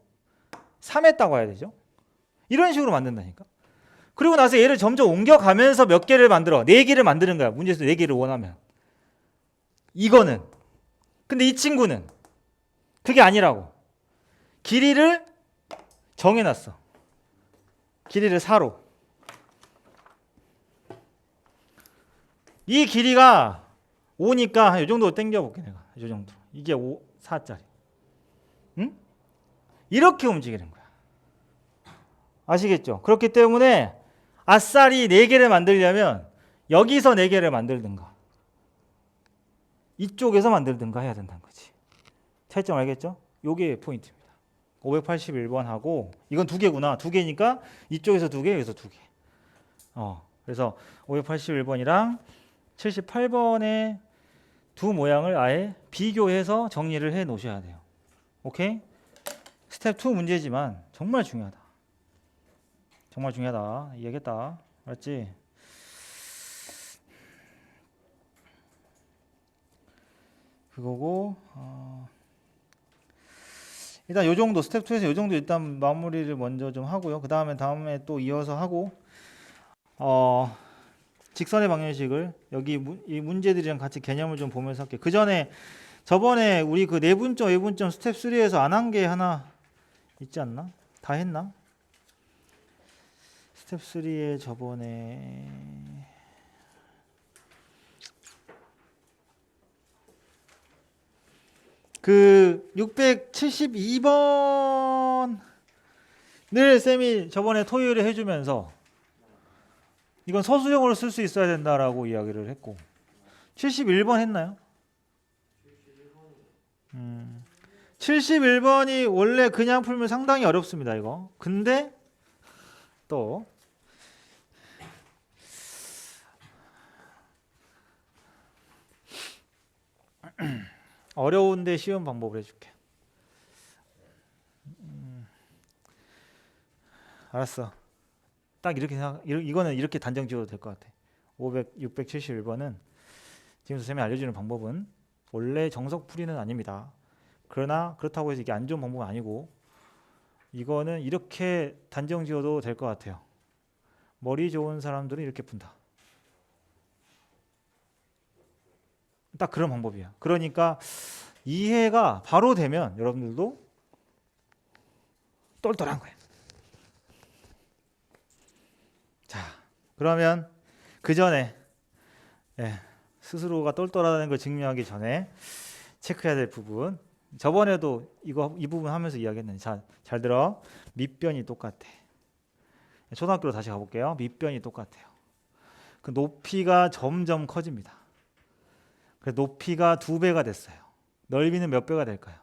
3에 딱 와야 되죠. 이런 식으로 만든다니까. 그리고 나서 얘를 점점 옮겨가면서 몇 개를 만들어? 4개를 만드는 거야. 문제에서 4개를 원하면. 이거는. 근데 이 친구는 그게 아니라고. 길이를 정해놨어. 길이를 4로. 이 길이가 5니까 한 이 정도 당겨볼게 내가. 이 정도. 이게 5, 4짜리. 응? 이렇게 움직이는 거야. 아시겠죠? 그렇기 때문에 아싸리 4개를 만들려면 여기서 4개를 만들든가 이쪽에서 만들든가 해야 된다는 거지. 차이점 알겠죠? 요게 포인트입니다. 581번 하고 이건 2개구나. 2개니까 이쪽에서 2개, 여기서 2개. 그래서 581번이랑 78번의 두 모양을 아예 비교해서 정리를 해 놓으셔야 돼요. 오케이? 스텝 2 문제지만 정말 중요하다. 정말 중요하다. 이해했다. 알았지? 그거고 일단 요 정도 스텝 2에서 요 정도 일단 마무리를 먼저 좀 하고요. 다음에 또 이어서 하고 직선의 방정식을 여기 이 문제들이랑 같이 개념을 좀 보면서 할게요. 그 전에 저번에 우리 그 내분점, 외분점 스텝 3에서 안 한 게 하나 있지 않나? 다 했나? 스텝 3에 저번에 그 672번을 쌤이 저번에 토요일에 해주면서 이건 서술형으로 쓸 수 있어야 된다라고 이야기를 했고 71번 했나요? 71번이 원래 그냥 풀면 상당히 어렵습니다 이거. 근데 또 어려운데 쉬운 방법을 해줄게. 알았어. 딱 이렇게 생각. 이거는 이렇게 단정 지어도 될 것 같아. 671번은 지금 선생님이 알려주는 방법은 원래 정석풀이는 아닙니다. 그러나 그렇다고 해서 이게 안 좋은 방법은 아니고 이거는 이렇게 단정 지어도 될 것 같아요. 머리 좋은 사람들은 이렇게 푼다. 딱 그런 방법이야. 그러니까 이해가 바로 되면 여러분들도 똘똘한 거야. 자, 그러면 그 전에 스스로가 똘똘하다는 걸 증명하기 전에 체크해야 될 부분. 저번에도 이 부분 하면서 이야기했는데 잘 들어. 밑변이 똑같아. 초등학교로 다시 가볼게요. 밑변이 똑같아요. 그 높이가 점점 커집니다. 그래서 높이가 2배가 됐어요. 넓이는 몇 배가 될까요?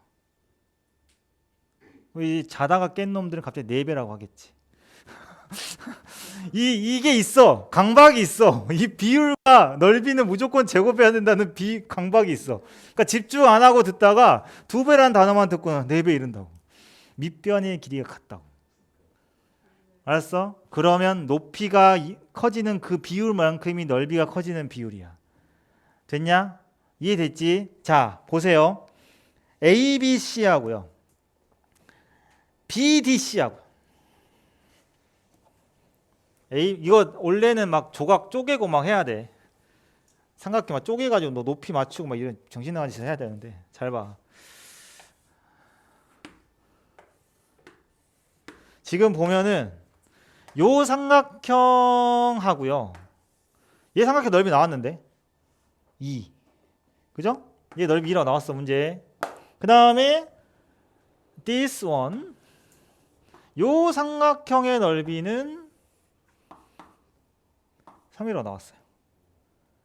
이 자다가 깬 놈들은 갑자기 4배라고 하겠지. 이게 있어. 강박이 있어. 이 비율과 넓이는 무조건 제곱해야 된다는 강박이 있어. 그러니까 집중 안 하고 듣다가 2배라는 단어만 듣고 4배 이른다고. 밑변의 길이가 같다고. 알았어? 그러면 높이가 커지는 그 비율만큼이 넓이가 커지는 비율이야. 됐냐? 이해됐지? 자, 보세요. ABC하고요. BDC하고. 이거 원래는 막 조각 쪼개고 막 해야 돼. 삼각형 막 쪼개가지고 너 높이 맞추고 막 이런 정신 나간 짓을 해야 되는데 잘 봐. 지금 보면은 요 삼각형하고요. 얘 삼각형 넓이 나왔는데 2. 그죠? 얘 넓이 2라고 나왔어 문제. 그 다음에 this one 요 삼각형의 넓이는 3이라고 나왔어요.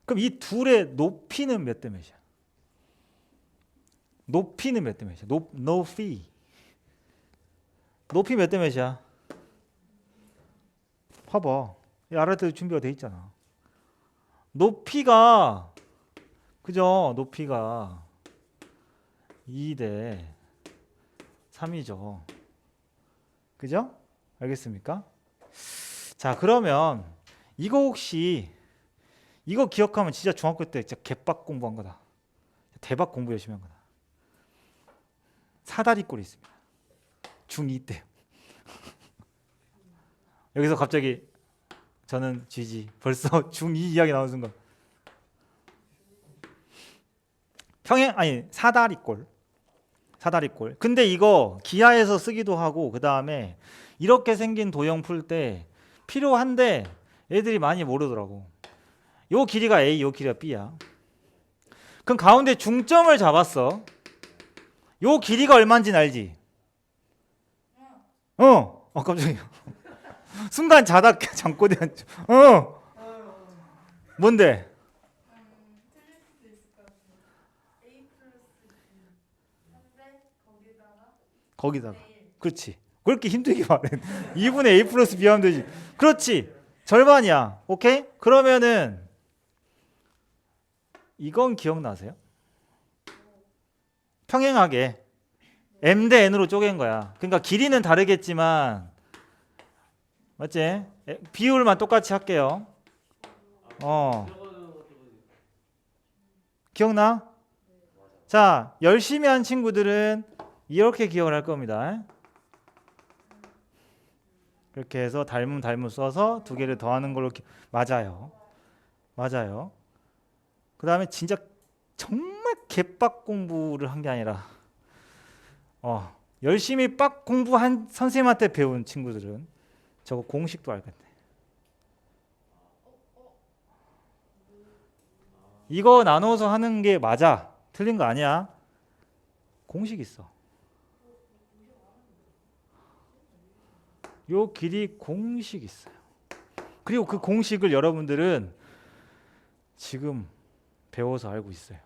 그럼 이 둘의 높이는 몇 대 몇이야? 높이는 몇 대 몇이야? 높이 몇 대 몇이야? 봐봐. 알아들 준비가 돼 있잖아. 높이가 그죠? 높이가 2대 3이죠. 그죠? 알겠습니까? 자, 그러면 이거 혹시 이거 기억하면 진짜 중학교 때 진짜 개빡 공부한 거다. 대박 공부 열심히 한 거다. 사다리꼴이 있습니다. 중2 때. 여기서 갑자기 저는 GG 벌써 중2 이야기 나오는 순간 사다리꼴. 근데 이거 기하에서 쓰기도 하고 그 다음에 이렇게 생긴 도형 풀 때 필요한데 애들이 많이 모르더라고. 요 길이가 A, 요 길이가 B야. 그럼 가운데 중점을 잡았어. 요 길이가 얼마인지는 알지? 깜짝이야. 순간 자다 잠꼬대 뭔데? 틀릴 수도 있을 것 같은데. A 플러스 B. 근데 거기다가 그렇지. 그렇게 힘들게 말해. 2분의 A 플러스 B 하면 되지. 그렇지. 절반이야. 오케이? 그러면은 이건 기억나세요? 평행하게 M 대 N으로 쪼갠 거야. 그러니까 길이는 다르겠지만 맞지? 비율만 똑같이 할게요. 기억나? 자, 열심히 한 친구들은 이렇게 기억을 할 겁니다. 이렇게 해서 닮음 써서 두 개를 더하는 걸로 맞아요. 그 다음에 진짜 정말 개빡 공부를 한 게 아니라 열심히 빡 공부한 선생님한테 배운 친구들은 저거 공식도 알 건데. 이거 나눠서 하는 게 맞아. 틀린 거 아니야. 공식 있어. 요 길이 공식 있어요. 그리고 그 공식을 여러분들은 지금 배워서 알고 있어요.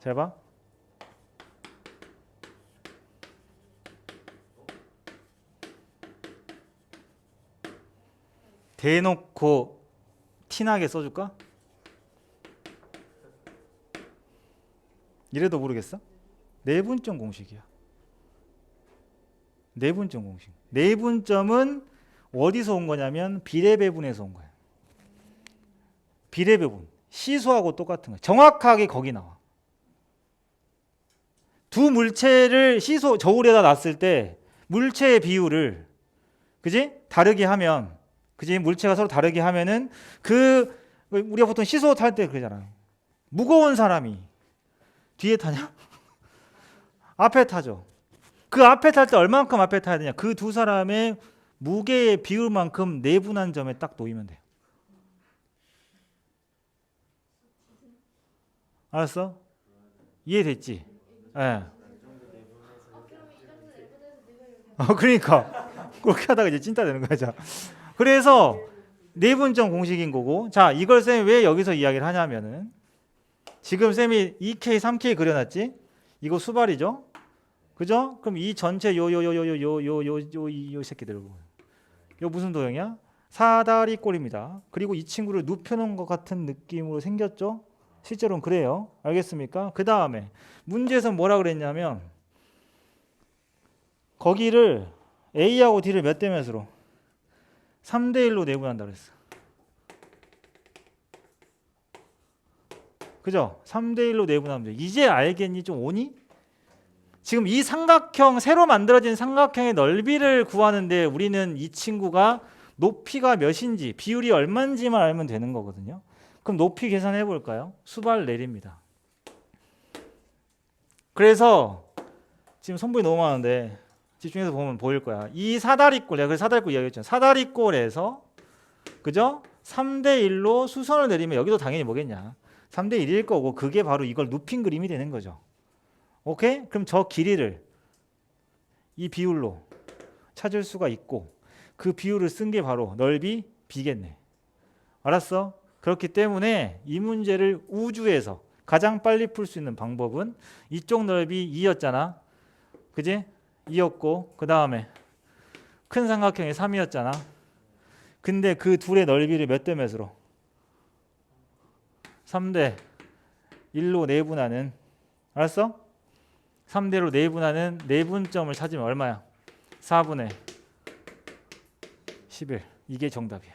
잘 봐. 대놓고 티나게 써줄까? 이래도 모르겠어? 내분점 공식이야. 내분점 공식. 내분점은 어디서 온 거냐면 비례배분에서 온 거야. 비례배분. 시소하고 똑같은 거야. 정확하게 거기 나와. 두 물체를 시소 저울에다 놨을 때 물체의 비율을 그지? 다르게 하면 그지? 물체가 서로 다르게 하면은 그 우리가 보통 시소 탈 때 그러잖아요. 무거운 사람이 뒤에 타냐? 앞에 타죠. 그 앞에 탈 때 얼만큼 앞에 타야 되냐? 그 두 사람의 무게의 비율만큼 내분한 점에 딱 놓이면 돼요. 알았어? 이해됐지? 예. 그러니까 그렇게 하다가 이제 찐따 되는 거야. 자, 그래서 내분점 공식인 거고, 자 이걸 쌤이 왜 여기서 이야기를 하냐면은 지금 쌤이 2K, 3K 그려놨지? 이거 수발이죠? 그죠? 그럼 이 전체 요 새끼들 요 무슨 도형이야? 사다리 꼴입니다. 그리고 이 친구를 눕혀놓은 것 같은 느낌으로 생겼죠? 실제로는 그래요. 알겠습니까? 그 다음에 문제에서 뭐라 그랬냐면 거기를 A하고 D를 몇 대 몇으로? 3대 1로 내분한다 그랬어. 그죠? 3대 1로 내분하면 돼. 이제 알겠니? 좀 오니? 지금 이 삼각형, 새로 만들어진 삼각형의 넓이를 구하는데 우리는 이 친구가 높이가 몇인지, 비율이 얼마인지만 알면 되는 거거든요. 그럼 높이 계산해 볼까요? 수발 내립니다. 그래서 지금 손분이 너무 많은데 집중해서 보면 보일 거야. 이 사다리꼴, 내가 그래서 사다리꼴 이야기했잖아. 사다리꼴에서 그죠? 3대 1로 수선을 내리면 여기도 당연히 뭐겠냐? 3대 1일 거고 그게 바로 이걸 눕힌 그림이 되는 거죠. 오케이? 그럼 저 길이를 이 비율로 찾을 수가 있고 그 비율을 쓴 게 바로 넓이 B겠네. 알았어? 그렇기 때문에 이 문제를 우주에서 가장 빨리 풀 수 있는 방법은 이쪽 넓이 2였잖아. 그지? 2였고 그 다음에 큰 삼각형이 3이었잖아. 근데 그 둘의 넓이를 몇 대 몇으로? 3대 1로 내분하는, 알았어? 3대로 내분하는 내분점을 찾으면 얼마야? 4분의 11. 이게 정답이야.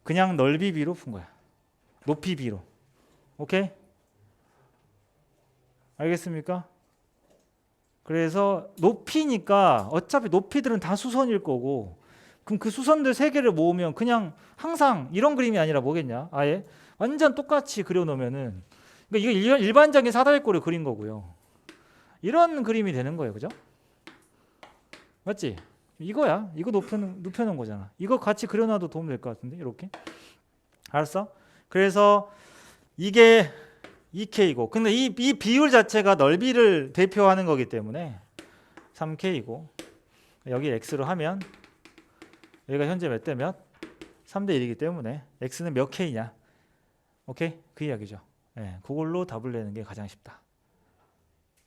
그냥 넓이 비로 푼 거야. 높이 비로. 오케이? 알겠습니까? 그래서 높이니까 어차피 높이들은 다 수선일 거고 그럼 그 수선들 세 개를 모으면 그냥 항상 이런 그림이 아니라 뭐겠냐? 아예 완전 똑같이 그려놓으면은 그러니까 이거 일반적인 사다리꼴을 그린 거고요. 이런 그림이 되는 거예요. 그죠? 맞지? 이거야. 이거 눕혀놓은 거잖아. 이거 같이 그려놔도 도움 될 것 같은데 이렇게. 알았어? 그래서 이게 2K이고 근데 이 비율 자체가 넓이를 대표하는 거기 때문에 3K이고 여기 X로 하면 여기가 현재 몇 대 몇? 3대 1이기 때문에 X는 몇 K냐? 오케이? 그 이야기죠. 예, 그걸로 답을 내는 게 가장 쉽다.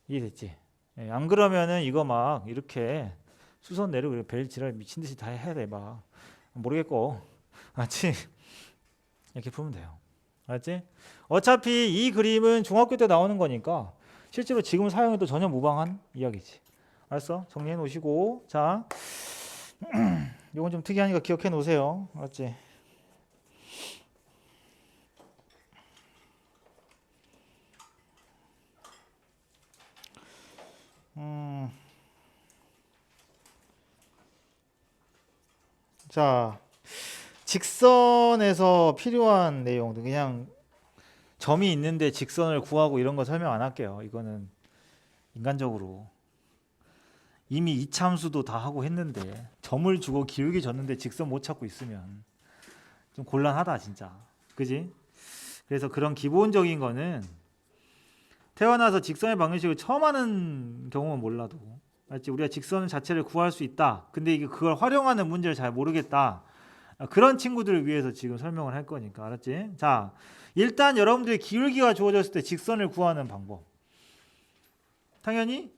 이해됐지? 예, 안 그러면은 이거 막 이렇게 수선 내리고 벨 지랄 미친 듯이 다 해야 돼. 막 모르겠고. 알지? 이렇게 풀면 돼요. 알지? 어차피 이 그림은 중학교 때 나오는 거니까 실제로 지금 사용해도 전혀 무방한 이야기지. 알았어? 정리해 놓으시고 자 이건 좀 특이하니까 기억해 놓으세요. 알았지? 자 직선에서 필요한 내용도 그냥 점이 있는데 직선을 구하고 이런 거 설명 안 할게요. 이거는 인간적으로 이미 이참수도 다 하고 했는데 점을 주고 기울기 줬는데 직선 못 찾고 있으면 좀 곤란하다 진짜. 그지? 그래서 그런 기본적인 거는 태어나서 직선의 방정식을 처음 하는 경우는 몰라도 알지? 우리가 직선 자체를 구할 수 있다. 근데 이게 그걸 활용하는 문제를 잘 모르겠다. 그런 친구들을 위해서 지금 설명을 할 거니까 알았지? 자, 일단 여러분들이 기울기가 주어졌을 때 직선을 구하는 방법 당연히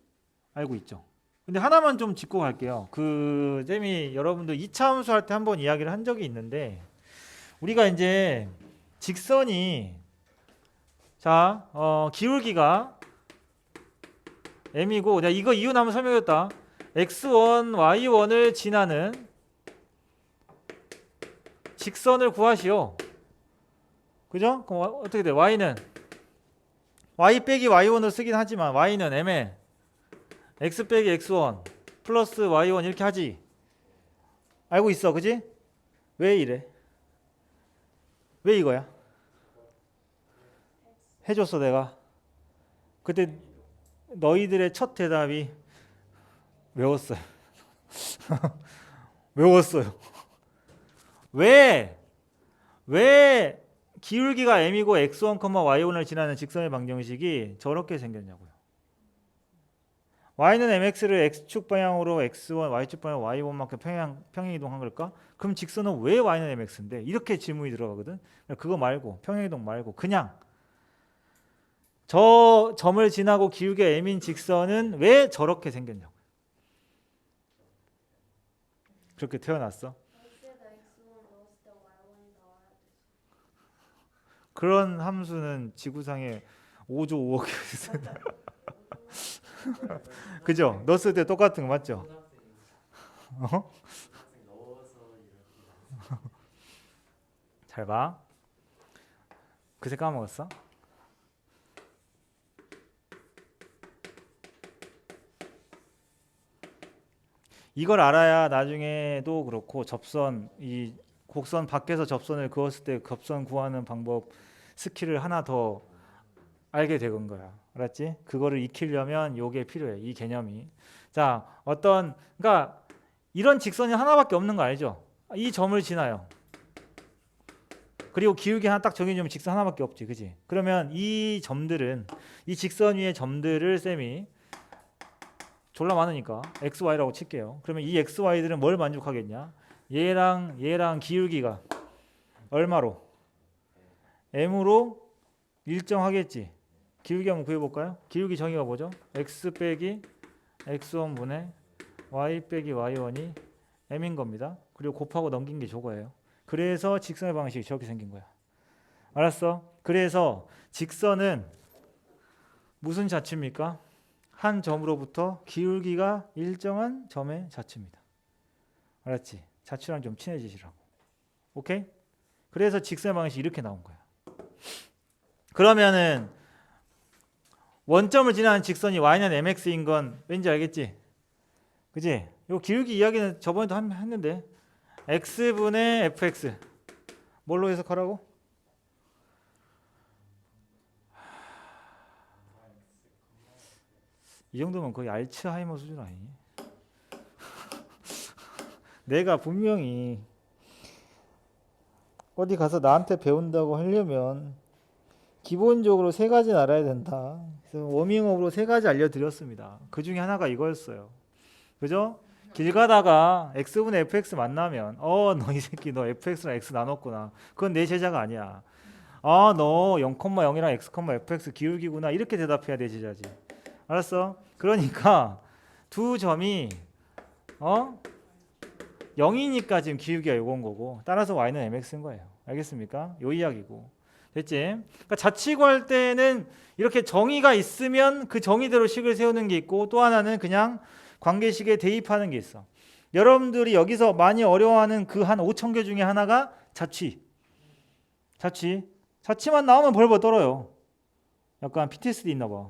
알고 있죠. 근데 하나만 좀 짚고 갈게요. 그 쌤이 여러분들 2차 함수 할 때 한번 이야기를 한 적이 있는데 우리가 이제 직선이 자, 기울기가 m이고 내가 이거 이유 한번 설명했다. x1, y1을 지나는 직선을 구하시오. 그죠? 그럼 어떻게 돼? y는 y 빼기 y1을 쓰긴 하지만 y는 m에 x 빼기 x1 플러스 y1 이렇게 하지. 알고 있어, 그지? 왜 이래? 왜 이거야? 해줬어 내가. 그때 너희들의 첫 대답이 외웠어요. 외웠어요. 왜 기울기가 m이고 x1, y1을 지나는 직선의 방정식이 저렇게 생겼냐고요. y는 mx를 x축 방향으로 x1, y축 방향 y1만큼 평행 이동한 걸까? 그럼 직선은 왜 y는 mx인데? 이렇게 질문이 들어가거든. 그거 말고 평행 이동 말고 그냥 저 점을 지나고 기울기가 m인 직선은 왜 저렇게 생겼냐고. 그렇게 태어났어. x에다 x1 넣었을 때 y1이 나와야 돼. 그런 함수는 지구상에 5조 5억 개 있습니다. 그죠? 넣었을 때 똑같은 거 맞죠? 어? 넣어서 이렇게. 잘 봐. 그새 까먹었어? 이걸 알아야 나중에도 그렇고 접선 이 곡선 밖에서 접선을 그었을 때 접선 구하는 방법 스킬을 하나 더 알게 되는 거야. 알았지? 그거를 익히려면 요게 필요해. 이 개념이. 자, 그러니까 이런 직선이 하나밖에 없는 거 알죠? 이 점을 지나요. 그리고 기울기 하나 딱 정해주면 직선 하나밖에 없지, 그지? 그러면 이 점들은 이 직선 위의 점들을 쌤이 졸라 많으니까 x, y라고 칠게요. 그러면 이 x, y들은 뭘 만족하겠냐? 얘랑 기울기가 얼마로? m으로 일정하겠지. 기울기 한번 구해볼까요? 기울기 정의가 뭐죠? x 빼기 x1분의 y 빼기 y1이 m인 겁니다. 그리고 곱하고 넘긴 게 저거예요. 그래서 직선의 방식이 저렇게 생긴 거야. 알았어? 그래서 직선은 무슨 자치입니까? 한 점으로부터 기울기가 일정한 점의 자치입니다. 알았지? 자치랑 좀 친해지시라고. 오케이? 그래서 직선의 방식이 이렇게 나온 거야. 그러면은 원점을 지나는 직선이 y는 mx인 건 왠지 알겠지? 그지? 요 기울기 이야기는 저번에도 했는데 x분의 fx 뭘로 해석하라고? 이 정도면 거의 알츠하이머 수준 아니니? 내가 분명히 어디 가서 나한테 배운다고 하려면 기본적으로 세 가지는 알아야 된다. 그래서 워밍업으로 세 가지 알려드렸습니다. 그 중에 하나가 이거였어요. 그죠? 길 가다가 x분의 fx 만나면 너 이 새끼 너 fx랑 x 나눴구나. 그건 내 제자가 아니야. 너 0,0이랑 x, fx 기울기구나. 이렇게 대답해야 내 제자지. 알았어? 그러니까 두 점이 0이니까 지금 기울기가 요건 거고 따라서 y는 mx인 거예요. 알겠습니까? 요 이야기고. 됐지? 그러니까 자치 구할 때는 이렇게 정의가 있으면 그 정의대로 식을 세우는 게 있고 또 하나는 그냥 관계식에 대입하는 게 있어. 여러분들이 여기서 많이 어려워하는 그 한 5천 개 중에 하나가 자치. 자치만 나오면 벌벌 떨어요. 약간 PTSD 있나 봐.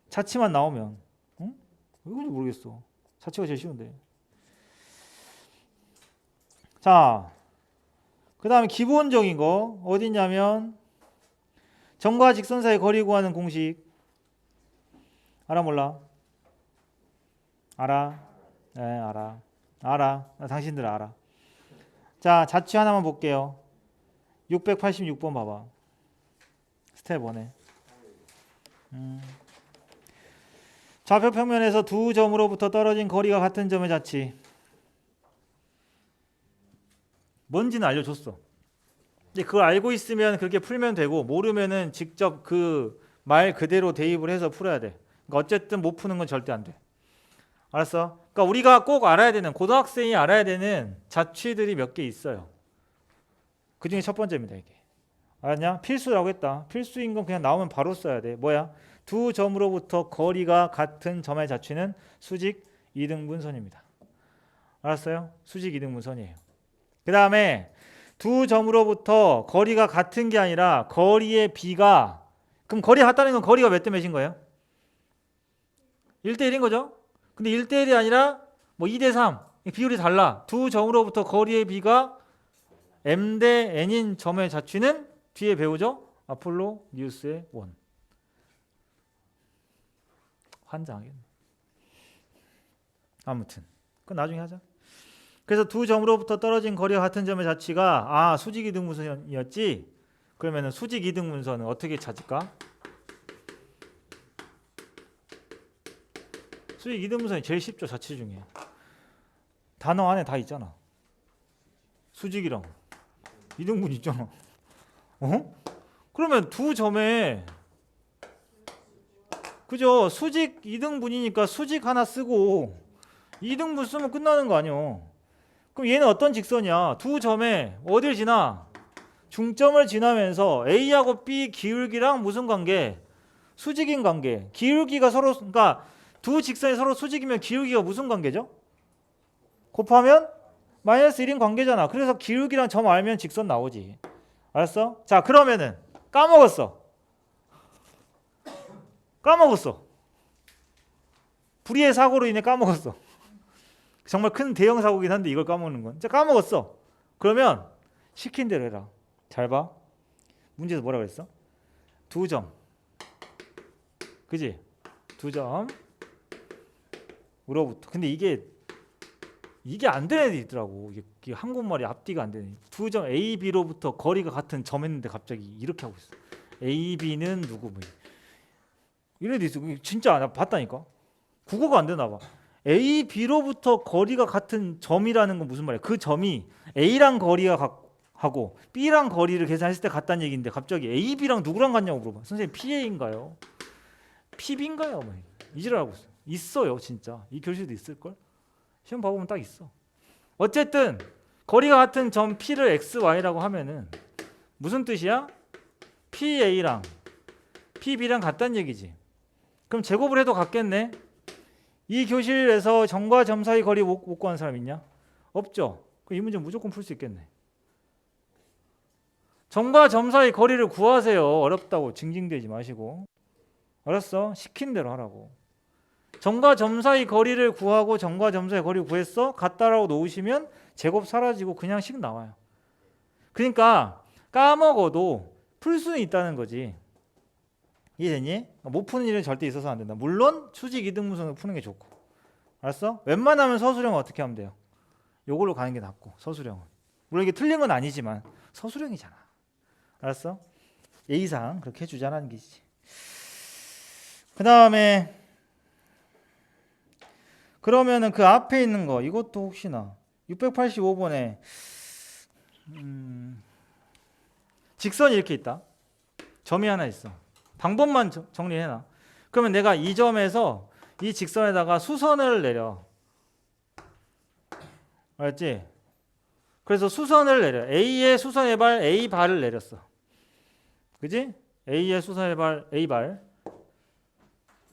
자치만 나오면. 응? 왜 그런지 모르겠어. 자치가 제일 쉬운데. 자, 그 다음에 기본적인 거 어디냐면 점과 직선 사이 거리 구하는 공식. 알아 몰라? 알아? 네, 알아. 당신들 알아. 자, 자취 하나만 볼게요. 686번 봐봐. 스텝 1에. 좌표 평면에서 두 점으로부터 떨어진 거리가 같은 점의 자치. 뭔지는 알려줬어. 이제 그걸 알고 있으면 그렇게 풀면 되고, 모르면은 직접 그 말 그대로 대입을 해서 풀어야 돼. 그러니까 어쨌든 못 푸는 건 절대 안 돼. 알았어? 그러니까 우리가 꼭 알아야 되는, 고등학생이 알아야 되는 자취들이 몇 개 있어요. 그 중에 첫 번째입니다, 이게. 알았냐? 필수라고 했다. 필수인 건 그냥 나오면 바로 써야 돼. 뭐야? 두 점으로부터 거리가 같은 점의 자취는 수직 이등분선입니다. 알았어요? 수직 이등분선이에요. 그 다음에 두 점으로부터 거리가 같은 게 아니라 거리의 비가, 그럼 거리가 같다는 건 거리가 몇 대 몇인 거예요? 1대 1인 거죠? 근데 1대 1이 아니라 뭐 2대 3, 비율이 달라. 두 점으로부터 거리의 비가 m 대 n인 점의 자취는 뒤에 배우죠? 아폴로니우스의 원. 환장하겠네. 아무튼 그건 나중에 하자. 그래서 두 점으로부터 떨어진 거리가 같은 점의 자취가 수직 이등분선이었지. 그러면은 수직 이등분선은 어떻게 찾을까? 수직 이등분선이 제일 쉽죠, 자취 중에. 단어 안에 다 있잖아. 수직이랑 이등분 있잖아. 그러면 두 점에, 그죠? 수직 이등분이니까 수직 하나 쓰고 이등분 쓰면 끝나는 거 아니야. 그럼 얘는 어떤 직선이야? 두 점에 어딜 지나? 중점을 지나면서 A하고 B 기울기랑 무슨 관계? 수직인 관계. 기울기가 서로, 그러니까 두 직선이 서로 수직이면 기울기가 무슨 관계죠? 곱하면 마이너스 1인 관계잖아. 그래서 기울기랑 점 알면 직선 나오지. 알았어? 자, 그러면은 까먹었어. 불의의 사고로 인해 까먹었어. 정말 큰 대형 사고긴 한데 이걸 까먹는 건. 진짜 까먹었어. 그러면 시킨 대로 해라. 잘 봐. 문제에서 뭐라 그랬어? 두 점. 그지? 두 점으로부터. 근데 이게 안 되는 애들이 있더라고. 이게 한국말이 앞뒤가 안 되네. 두 점 A, B로부터 거리가 같은 점 했는데 갑자기 이렇게 하고 있어. A, B는 누구? 뭐. 이런 애도 있어. 진짜 나 봤다니까. 국어가 안 되나 봐. A, B로부터 거리가 같은 점이라는 건 무슨 말이야? 그 점이 A랑 거리가 하고 B랑 거리를 계산했을 때 같다는 얘기인데 갑자기 A, B랑 누구랑 같냐고 물어봐. 선생님 PA인가요? PB인가요? 뭐 이지랄하고 있어. 있어요, 진짜. 이 교실도 있을걸? 시험 봐보면 딱 있어. 어쨌든 거리가 같은 점 P를 XY라고 하면은 무슨 뜻이야? PA랑 PB랑 같다는 얘기지. 그럼 제곱을 해도 같겠네. 이 교실에서 점과 점 사이 거리 못 구하는 사람 있냐? 없죠. 그럼 이 문제 무조건 풀 수 있겠네. 점과 점 사이 거리를 구하세요. 어렵다고 징징대지 마시고. 알았어? 시킨 대로 하라고. 점과 점 사이 거리를 구하고 점과 점 사이 거리를 구했어? 같다라고 놓으시면 제곱 사라지고 그냥 식 나와요. 그러니까 까먹어도 풀 수는 있다는 거지. 이해되니? 못 푸는 일은 절대 있어서 안 된다. 물론 수직 이등분선으로 푸는 게 좋고. 알았어? 웬만하면 서술형은 어떻게 하면 돼요? 요걸로 가는 게 낫고, 서술형은. 물론 이게 틀린 건 아니지만 서술형이잖아. 알았어? 예의상 그렇게 해주자는 게지. 그 다음에 그러면은 그 앞에 있는 거 이것도 혹시나 685번에 직선이 이렇게 있다. 점이 하나 있어. 방법만 정리해놔. 그러면 내가 이 점에서 이 직선에다가 수선을 내려. 알았지? 그래서 수선을 내려. A의 수선의 발 A 발을 내렸어. 그지? A의 수선의 발 A 발,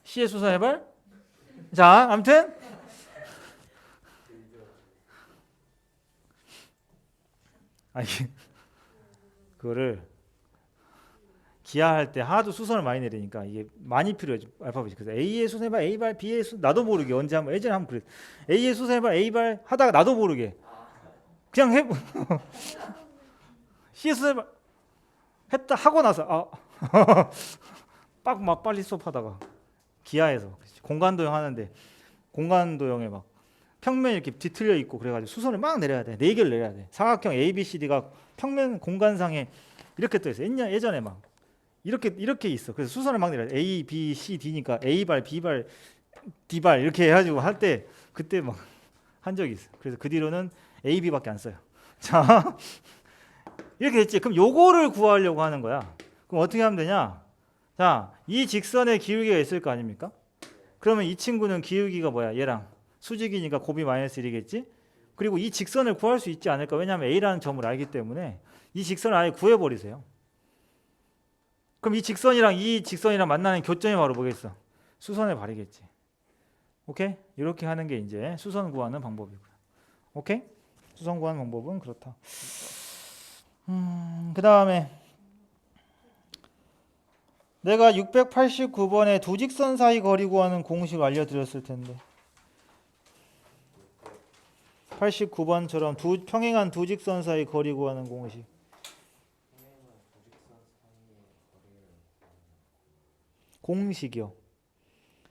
C의 수선의 발. 자, 아무튼 아니 그거를 기하할 때 하도 수선을 많이 내리니까 이게 많이 필요해. 알파벳이. 그래서 A의 수선의 발 A 발, B의 수 나도 모르게 언제 한번 예전에 한번 그랬. A의 수선의 발 A 발 하다가 나도 모르게 그냥 해. C의 수선의 발 했다 하고 나서 막 빨리 수업하다가 기하에서 공간도형 하는데 공간도형에 막 평면이 이렇게 뒤틀려 있고 그래가지고 수선을 막 내려야 돼. 4개를 내려야 돼. 사각형 ABCD가 평면 공간상에 이렇게 떠 있어. 예전에 막 이렇게 있어. 그래서 수선을 막 내려. A, B, C, D니까 A발, B발, D발 이렇게 해가지고 할 때 그때 막 한 적이 있어. 그래서 그 뒤로는 A, B밖에 안 써요. 자, 이렇게 됐지. 그럼 요거를 구하려고 하는 거야. 그럼 어떻게 하면 되냐? 자, 이 직선에 기울기가 있을 거 아닙니까? 그러면 이 친구는 기울기가 뭐야? 얘랑 수직이니까 곱이 마이너스 1이겠지? 그리고 이 직선을 구할 수 있지 않을까? 왜냐하면 A라는 점을 알기 때문에 이 직선을 아예 구해버리세요. 그럼 이 직선이랑 만나는 교점이 바로 뭐겠어? 수선의 발이겠지. 오케이? 이렇게 하는 게 이제 수선 구하는 방법이고요. 오케이? 수선 구하는 방법은 그렇다. 그 다음에 내가 689번에 두 직선 사이 거리 구하는 공식을 알려드렸을 텐데 89번처럼 평행한 두 직선 사이 거리 구하는 공식. 공식이요.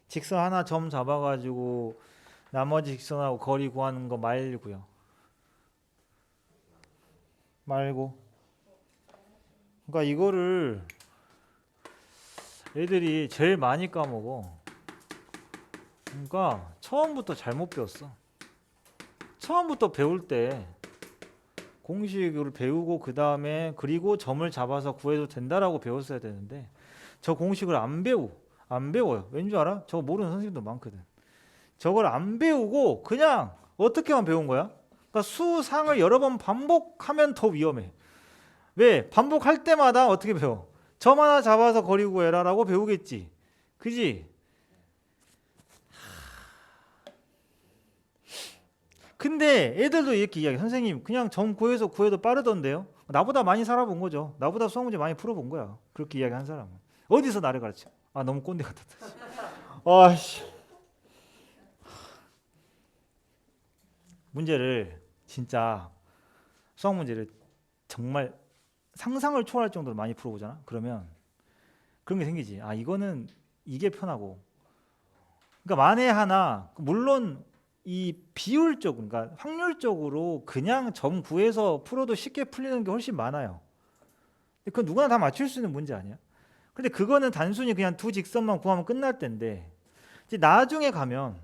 직선 하나 점 잡아가지고 나머지 직선하고 거리 구하는 거 말고요. 말고. 그러니까 이거를 애들이 제일 많이 까먹어. 그러니까 처음부터 잘못 배웠어. 처음부터 배울 때 공식을 배우고 그 다음에 그리고 점을 잡아서 구해도 된다라고 배웠어야 되는데 저 공식을 안 배워요. 왠 줄 알아? 저거 모르는 선생님도 많거든. 저걸 안 배우고 그냥 어떻게만 배운 거야? 그러니까 수상을 여러 번 반복하면 더 위험해. 왜? 반복할 때마다 어떻게 배워? 점 하나 잡아서 거리 구해라 라고 배우겠지. 그지? 근데 애들도 이렇게 이야기해. 선생님 그냥 점 구해서 구해도 빠르던데요? 나보다 많이 살아본 거죠. 나보다 수학 문제 많이 풀어본 거야. 그렇게 이야기한 사람은. 어디서 나를 가르쳐? 아 너무 꼰대 같았다. 아씨. 문제를 진짜 수학 문제를 정말 상상을 초월할 정도로 많이 풀어보잖아. 그러면 그런 게 생기지. 아 이거는 이게 편하고. 그러니까 만에 하나 물론 이 비율적, 그러니까 확률적으로 그냥 점 구해서 풀어도 쉽게 풀리는 게 훨씬 많아요. 그건 누구나 다 맞출 수 있는 문제 아니야? 근데 그거는 단순히 그냥 두 직선만 구하면 끝날 텐데 이제 나중에 가면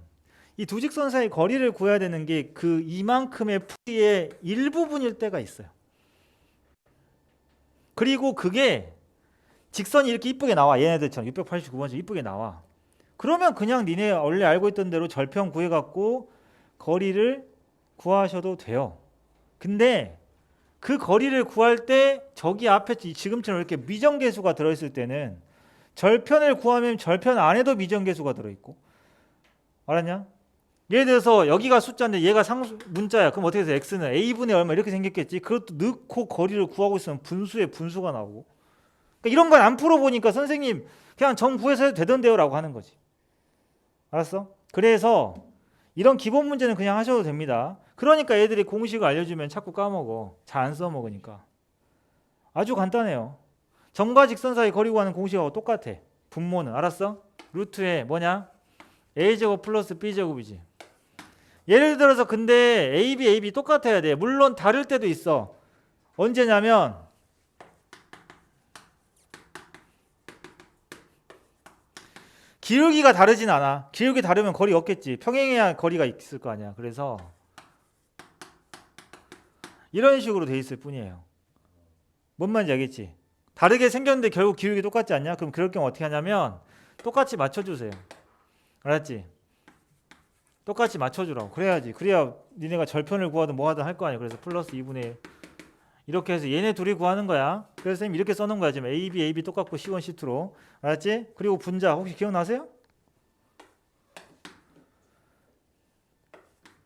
이 두 직선 사이 거리를 구해야 되는 게 그 이만큼의 풀이의 일부분일 때가 있어요. 그리고 그게 직선이 이렇게 이쁘게 나와. 얘네들처럼 689번처럼 이쁘게 나와. 그러면 그냥 니네 원래 알고 있던 대로 절편 구해갖고 거리를 구하셔도 돼요. 근데 그 거리를 구할 때 저기 앞에 지금처럼 이렇게 미정계수가 들어있을 때는 절편을 구하면 절편 안에도 미정계수가 들어있고. 알았냐? 예를 들어서 여기가 숫자인데 얘가 문자야. 그럼 어떻게 해서 x는 a분의 얼마 이렇게 생겼겠지. 그것도 넣고 거리를 구하고 있으면 분수에 분수가 나오고. 그러니까 이런 건 안 풀어보니까 선생님 그냥 점 구해서 해도 되던데요 라고 하는 거지. 알았어? 그래서 이런 기본 문제는 그냥 하셔도 됩니다. 그러니까 애들이 공식을 알려주면 자꾸 까먹어. 잘 안 써먹으니까. 아주 간단해요. 점과 직선 사이 거리 구하는 공식하고 똑같아. 분모는. 알았어? 루트에 뭐냐? a제곱 플러스 b제곱이지. 예를 들어서 근데 AB 똑같아야 돼. 물론 다를 때도 있어. 언제냐면 기울기가 다르진 않아. 기울기 다르면 거리 없겠지. 평행해야 거리가 있을 거 아니야. 그래서 이런 식으로 돼 있을 뿐이에요. 뭔 말인지 알겠지? 다르게 생겼는데 결국 기울기 똑같지 않냐? 그럼 그럴 경우 어떻게 하냐면 똑같이 맞춰주세요. 알았지? 똑같이 맞춰주라고. 그래야지. 그래야 니네가 절편을 구하든 뭐하든 할 거 아니야. 그래서 플러스 2분의 1 이렇게 해서 얘네 둘이 구하는 거야. 그래서 선생님 이렇게 써놓은 거야. 지금 AB 똑같고 C1, C2로. 알았지? 그리고 분자 혹시 기억나세요?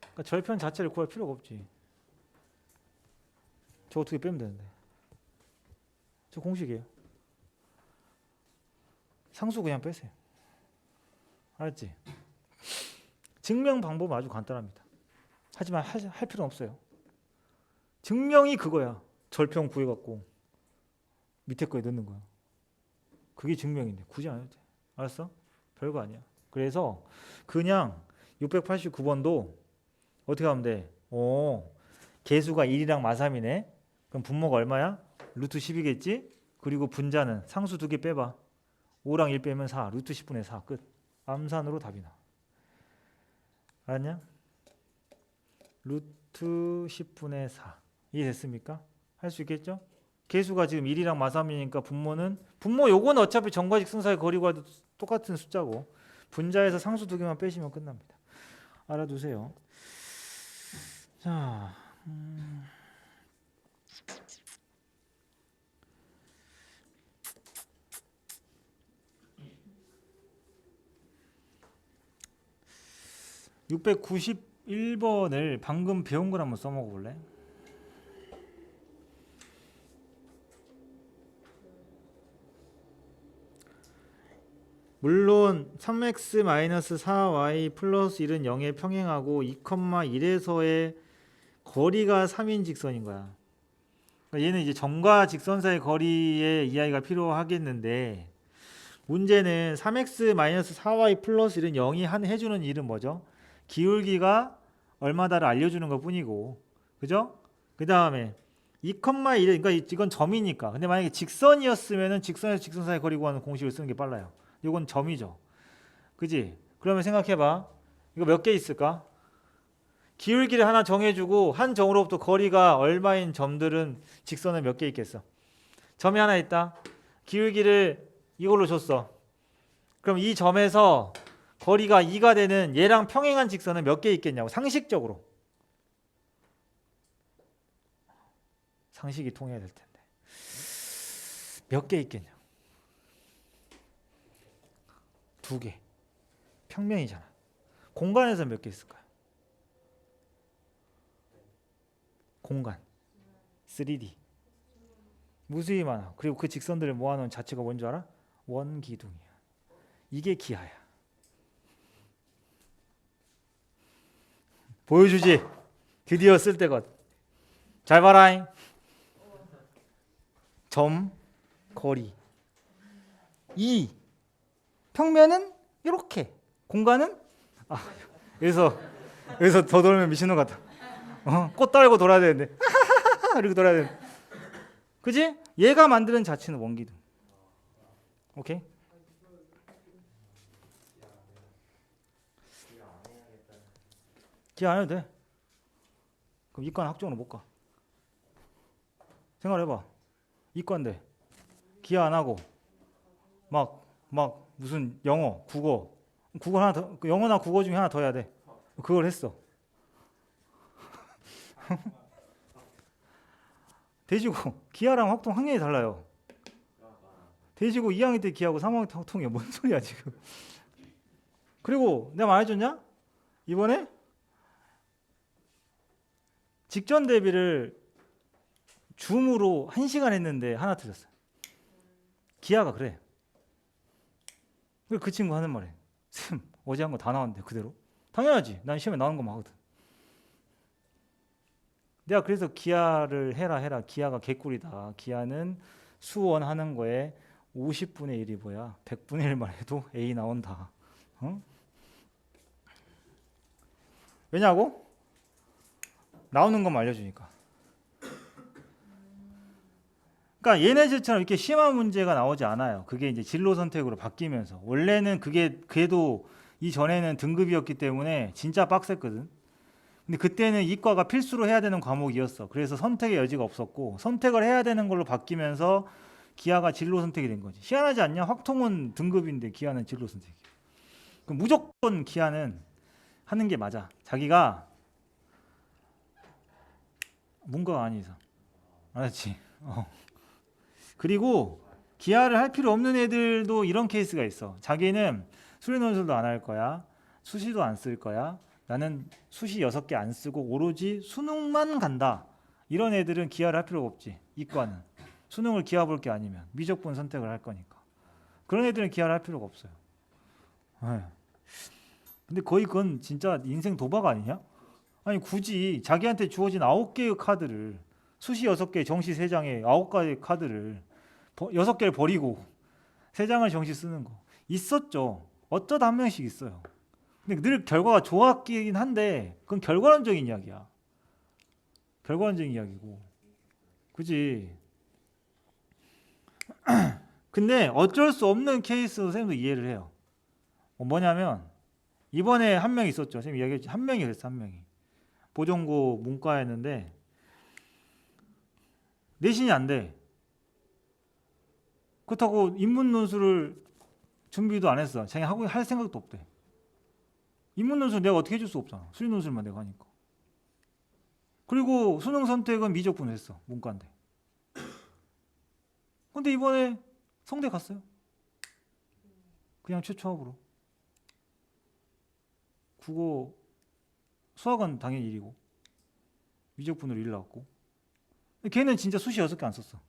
그러니까 절편 자체를 구할 필요가 없지. 저 어떻게 빼면 되는데. 저 공식이에요. 상수 그냥 빼세요. 알았지? 증명 방법은 아주 간단합니다. 하지만 할 필요는 없어요. 증명이 그거야. 절편 구해갖고 밑에 거에 넣는 거야. 그게 증명인데 굳이 안 해도 돼. 알았어? 별거 아니야. 그래서 그냥 689번도 어떻게 하면 돼? 개수가 1이랑 마3이네. 그럼 분모가 얼마야? 루트 10이겠지? 그리고 분자는 상수 2개 빼봐. 5랑 1 빼면 4. 루트 10분의 4. 끝. 암산으로 답이 나와. 알았냐? 루트 10분의 4. 이해됐습니까? 할 수 있겠죠? 개수가 지금 1이랑 마삼이니까 분모 요건 어차피 정과 직선사의 거리와도 똑같은 숫자고 분자에서 상수 2개만 빼시면 끝납니다. 알아두세요. 자, 691번을 방금 배운 걸 한번 써먹어 볼래? 물론 3x-4y 플러스 1은 0에 평행하고 2,1에서의 거리가 3인 직선인 거야. 그러니까 얘는 이제 점과 직선 사이의 거리의 이야기가 필요하겠는데 문제는 3x-4y 플러스 1은 0이 해주는 일은 뭐죠? 기울기가 얼마다를 알려주는 것 뿐이고, 그죠? 그 다음에 2,1, 그러니까 이건 점이니까. 근데 만약에 직선이었으면은 직선에서 직선 사이 거리 구하는 공식을 쓰는 게 빨라요. 이건 점이죠. 그지? 그러면 생각해봐. 이거 몇 개 있을까? 기울기를 하나 정해주고 한 점으로부터 거리가 얼마인 점들은 직선에 몇 개 있겠어? 점이 하나 있다. 기울기를 이걸로 줬어. 그럼 이 점에서 거리가 2가 되는 얘랑 평행한 직선은 몇 개 있겠냐고. 상식적으로. 상식이 통해야 될 텐데. 몇 개 있겠냐? 2개. 평면이잖아. 공간에서 몇 개 있을까요? 공간. 3D. 무수히 많아. 그리고 그 직선들을 모아놓은 자체가 뭔지 알아? 원기둥이야. 이게 기하야. 보여주지. 드디어 쓸 때거든. 잘 봐라잉. 점, 거리. 이 평면은 이렇게. 공간은 여기서 더 돌면 미친놈 같아. 꽃 달고 돌아야 되는데 이렇게 돌아야 되는데. 그지? 얘가 만드는 자체는 원기둥. 오케이? 기하 안 해도 돼. 그럼 이과는 학종으로 못 가. 생각해봐. 이과인데 기하 안 하고 막 무슨 영어, 국어 하나 더, 영어나 국어 중에 하나 더 해야 돼. 그걸 했어. 돼지고 기하랑 확통 학년이 달라요. 돼지고 2학년 때 기하고 3학년 때 확통이야. 뭔 소리야 지금. 그리고 내가 말해줬냐? 이번에 직전 대비를 줌으로 1시간 했는데 하나 틀렸어요. 기하가 그래. 그 친구 하는 말이에요. 쌤 어제 한 거 다 나왔는데 그대로? 당연하지. 난 시험에 나오는 거만 하거든. 내가 그래서 기하를 해라. 기하가 개꿀이다. 기하는 수원 하는 거에 50분의 1이 뭐야? 100분의 1만 해도 A 나온다. 어? 왜냐고? 나오는 것만 알려주니까. 그러니까 얘네들처럼 이렇게 심한 문제가 나오지 않아요. 그게 이제 진로 선택으로 바뀌면서. 원래는 그게 그래도 이전에는 등급이었기 때문에 진짜 빡셌거든. 근데 그때는 이과가 필수로 해야 되는 과목이었어. 그래서 선택의 여지가 없었고 선택을 해야 되는 걸로 바뀌면서 기하가 진로 선택이 된 거지. 희한하지 않냐? 확통은 등급인데 기하는 진로 선택이야. 그럼 무조건 기하는 하는 게 맞아. 자기가 문과가 아닌 이상. 알았지? 그리고 기하를 할 필요 없는 애들도 이런 케이스가 있어. 자기는 수리논술도 안 할 거야. 수시도 안 쓸 거야. 나는 수시 6개 안 쓰고 오로지 수능만 간다. 이런 애들은 기하를 할 필요가 없지. 이과는. 수능을 기하 볼 게 아니면 미적분 선택을 할 거니까. 그런 애들은 기하를 할 필요가 없어요. 근데 거의 그건 진짜 인생 도박 아니냐? 아니 굳이 자기한테 주어진 9개의 카드를 수시 6개, 정시 3장에 9가지 카드를 6개를 버리고 3장을 정시 쓰는 거 있었죠. 어쩌다 한 명씩 있어요. 근데 늘 결과가 좋았긴 한데 그건 결과론적인 이야기야. 결과론적인 이야기고. 그지? 근데 어쩔 수 없는 케이스도 쌤도 이해를 해요. 뭐냐면 이번에 한 명 있었죠. 쌤 이야기했지. 한 명이 그랬어. 한 명이. 보정고 문과였는데 내신이 안 돼. 그렇다고 인문 논술을 준비도 안 했어. 자기 하고 할 생각도 없대. 인문 논술 내가 어떻게 해줄 수 없잖아. 수리 논술만 내가 하니까. 그리고 수능 선택은 미적분 했어. 문과인데. 근데 이번에 성대 갔어요. 그냥 최초학으로. 국어, 수학은 당연히 1이고 미적분으로 1 나왔고. 걔는 진짜 수시 6개 안 썼어.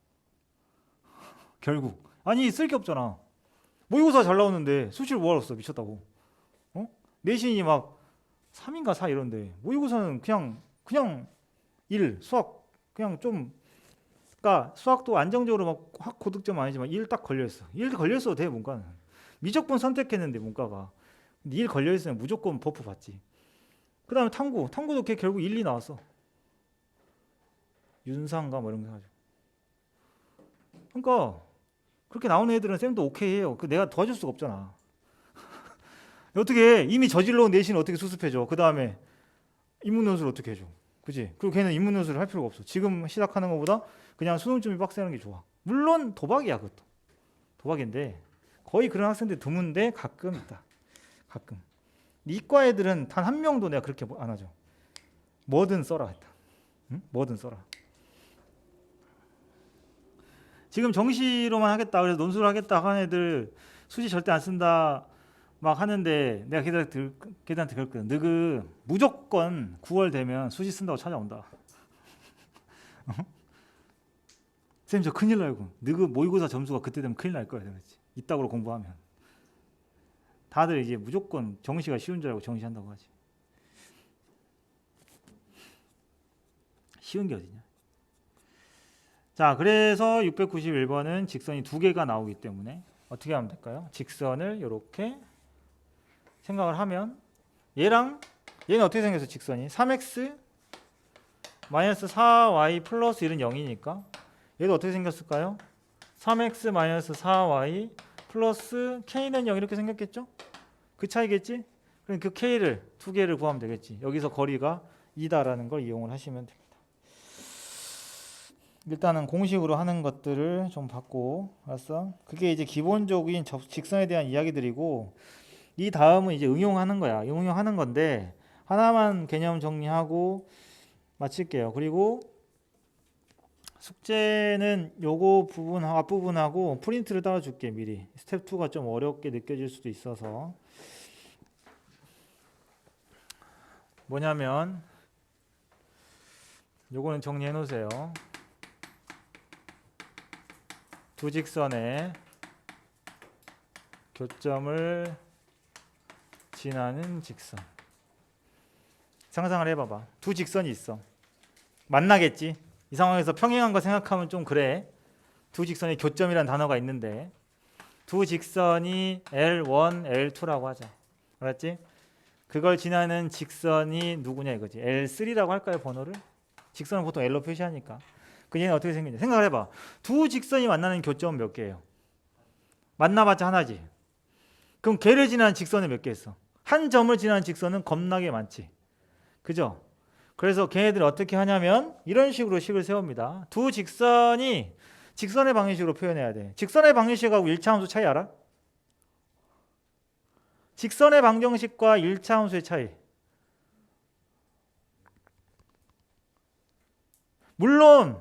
결국. 아니 쓸 게 없잖아. 모의고사 잘 나오는데 수시를 뭐하러 써. 미쳤다고. 내신이 막 3인가 4 이런데 모의고사는 그냥 1 수학 그냥 좀 그러니까 수학도 안정적으로 막 확 고득점 아니지만 1 딱 걸려있어. 1 걸려있어도 돼 문과는. 미적분 선택했는데 문과가. 근데 1 걸려있으면 무조건 버프 받지. 그 다음에 탐구도 걔 결국 1, 2 나왔어. 윤상가 뭐 이런 거 해가지고. 그러니까 그렇게 나오는 애들은 쌤도 오케이 해요. 그 내가 도와줄 수가 없잖아. 어떻게 해? 이미 저질러 온 내신을 어떻게 수습해줘? 그 다음에 인문논술 어떻게 해줘? 그지? 그리고 걔는 인문논술을 할 필요가 없어. 지금 시작하는 것보다 그냥 수능 준비 빡세는 게 좋아. 물론 도박이야 그것도. 도박인데 거의 그런 학생들 드문데 가끔 있다. 가끔. 이과 애들은 단 한 명도 내가 그렇게 안 하죠. 뭐든 써라 했다. 응? 뭐든 써라. 지금 정시로만 하겠다. 그래서 논술을 하겠다 하는 애들 수시 절대 안 쓴다. 막 하는데 내가 걔들한테 그랬거든. 너그 무조건 9월 되면 수시 쓴다고 찾아온다. 쌤 저 큰일 나고. 너그 모의고사 점수가 그때 되면 큰일 날 거야. 그랬지. 이따구로 공부하면. 다들 이제 무조건 정시가 쉬운 줄 알고 정시한다고 하지. 쉬운 게 어디냐. 자, 그래서 691번은 직선이 2개가 나오기 때문에 어떻게 하면 될까요? 직선을 이렇게 생각을 하면 얘는 어떻게 생겼어? 직선이 3x 마이너스 4y 플러스 1은 0이니까 얘도 어떻게 생겼을까요? 3x 마이너스 4y 플러스 k는 0 이렇게 생겼겠죠? 그 차이겠지? 그럼 그 k를 2개를 구하면 되겠지. 여기서 거리가 2다라는 걸 이용을 하시면 됩니다. 일단은 공식으로 하는 것들을 좀 받고, 알았어? 그게 이제 기본적인 직선에 대한 이야기들이고, 이 다음은 이제 응용하는 거야. 응용하는 건데 하나만 개념 정리하고 마칠게요. 그리고 숙제는 요거 부분 앞부분하고 프린트를 따라 줄게. 미리. 스텝 2가 좀 어렵게 느껴질 수도 있어서. 뭐냐면 요거는 정리해 놓으세요. 두 직선의 교점을 지나는 직선. 상상을 해봐봐. 두 직선이 있어. 만나겠지. 이 상황에서 평행한 거 생각하면 좀 그래. 두 직선의 교점이라는 단어가 있는데 두 직선이 L1, L2라고 하자. 알았지? 그걸 지나는 직선이 누구냐 이거지. L3라고 할까요? 번호를? 직선은 보통 L로 표시하니까. 그 얘는 어떻게 생기냐. 생각을 해봐. 두 직선이 만나는 교점은 몇 개예요? 만나봤자 하나지. 그럼 걔를 지나는 직선은 몇 개 있어? 한 점을 지나는 직선은 겁나게 많지. 그죠? 그래서 걔네들이 어떻게 하냐면 이런 식으로 식을 세웁니다. 두 직선이 직선의 방정식으로 표현해야 돼. 직선의 방정식하고 1차 함수 차이 알아? 직선의 방정식과 1차 함수의 차이. 물론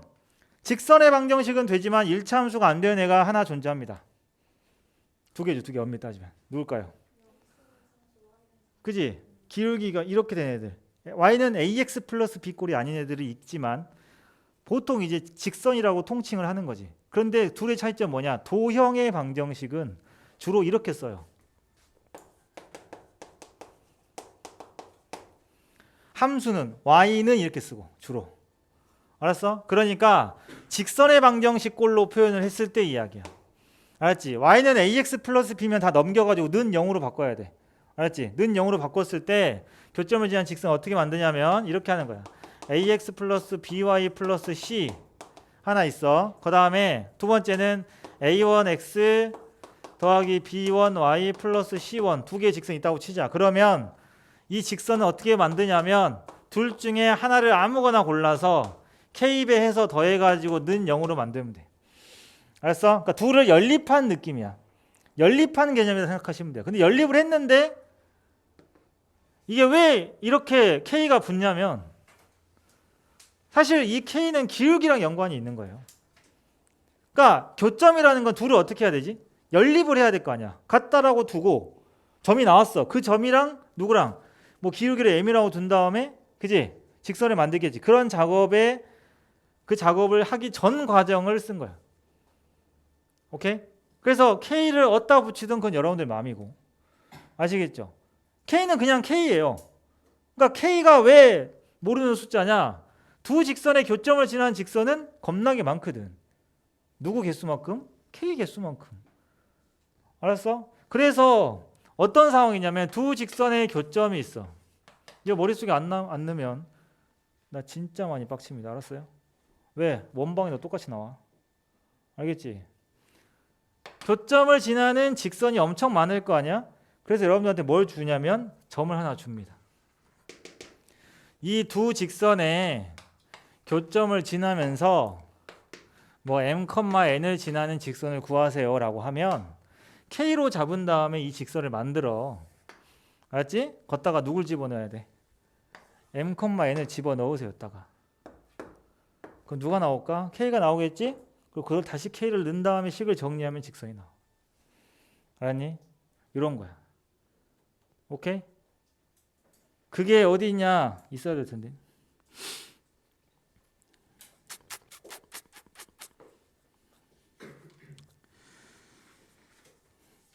직선의 방정식은 되지만 1차 함수가 안 되는 애가 하나 존재합니다. 두 개죠. 두 개 엄밀히 따지면. 누굴까요? 그지? 기울기가 이렇게 된 애들. y는 ax 플러스 b 꼴이 아닌 애들이 있지만 보통 이제 직선이라고 통칭을 하는 거지. 그런데 둘의 차이점 뭐냐? 도형의 방정식은 주로 이렇게 써요. 함수는 y는 이렇게 쓰고 주로. 알았어? 그러니까 직선의 방정식 꼴로 표현을 했을 때 이야기야. 알았지? y는 ax 플러스 b면 다 넘겨가지고 는 0으로 바꿔야 돼. 알았지? 는 0으로 바꿨을 때 교점을 지난 직선 어떻게 만드냐면 이렇게 하는 거야. ax 플러스 by 플러스 c 하나 있어. 그 다음에 두 번째는 A1x 더하기 B1y 플러스 C1 두 개의 직선이 있다고 치자. 그러면 이 직선은 어떻게 만드냐면 둘 중에 하나를 아무거나 골라서 K배해서 더해가지고 는 0으로 만들면 돼. 알았어? 그러니까 둘을 연립한 느낌이야. 연립한 개념이라 생각하시면 돼요. 근데 연립을 했는데 이게 왜 이렇게 K가 붙냐면 사실 이 K는 기울기랑 연관이 있는 거예요. 그러니까 교점이라는 건 둘을 어떻게 해야 되지? 연립을 해야 될 거 아니야. 같다라고 두고 점이 나왔어. 그 점이랑 누구랑 뭐 기울기를 M이라고 둔 다음에 그지? 직선을 만들겠지. 그런 작업에 그 작업을 하기 전 과정을 쓴 거야. 오케이? 그래서 K를 어디다 붙이든 그건 여러분들 마음이고. 아시겠죠? K는 그냥 K예요. 그러니까 K가 왜 모르는 숫자냐? 두 직선의 교점을 지나는 직선은 겁나게 많거든. 누구 개수만큼? K 개수만큼. 알았어? 그래서 어떤 상황이냐면 두 직선의 교점이 있어. 이제 머릿속에 안 넣으면 나 진짜 많이 빡칩니다. 알았어요? 왜? 원방에도 똑같이 나와. 알겠지? 교점을 지나는 직선이 엄청 많을 거 아니야? 그래서 여러분들한테 뭘 주냐면 점을 하나 줍니다. 이 두 직선의 교점을 지나면서 뭐 m,n을 지나는 직선을 구하세요 라고 하면 K로 잡은 다음에 이 직선을 만들어. 알았지? 걷다가 누굴 집어넣어야 돼? m,n을 집어넣으세요. 여기다가. 그럼 누가 나올까? K가 나오겠지? 그리고 그걸 다시 K를 넣은 다음에 식을 정리하면 직선이 나와. 알았니? 이런 거야. 오케이? 그게 어디 있냐? 있어야 될 텐데.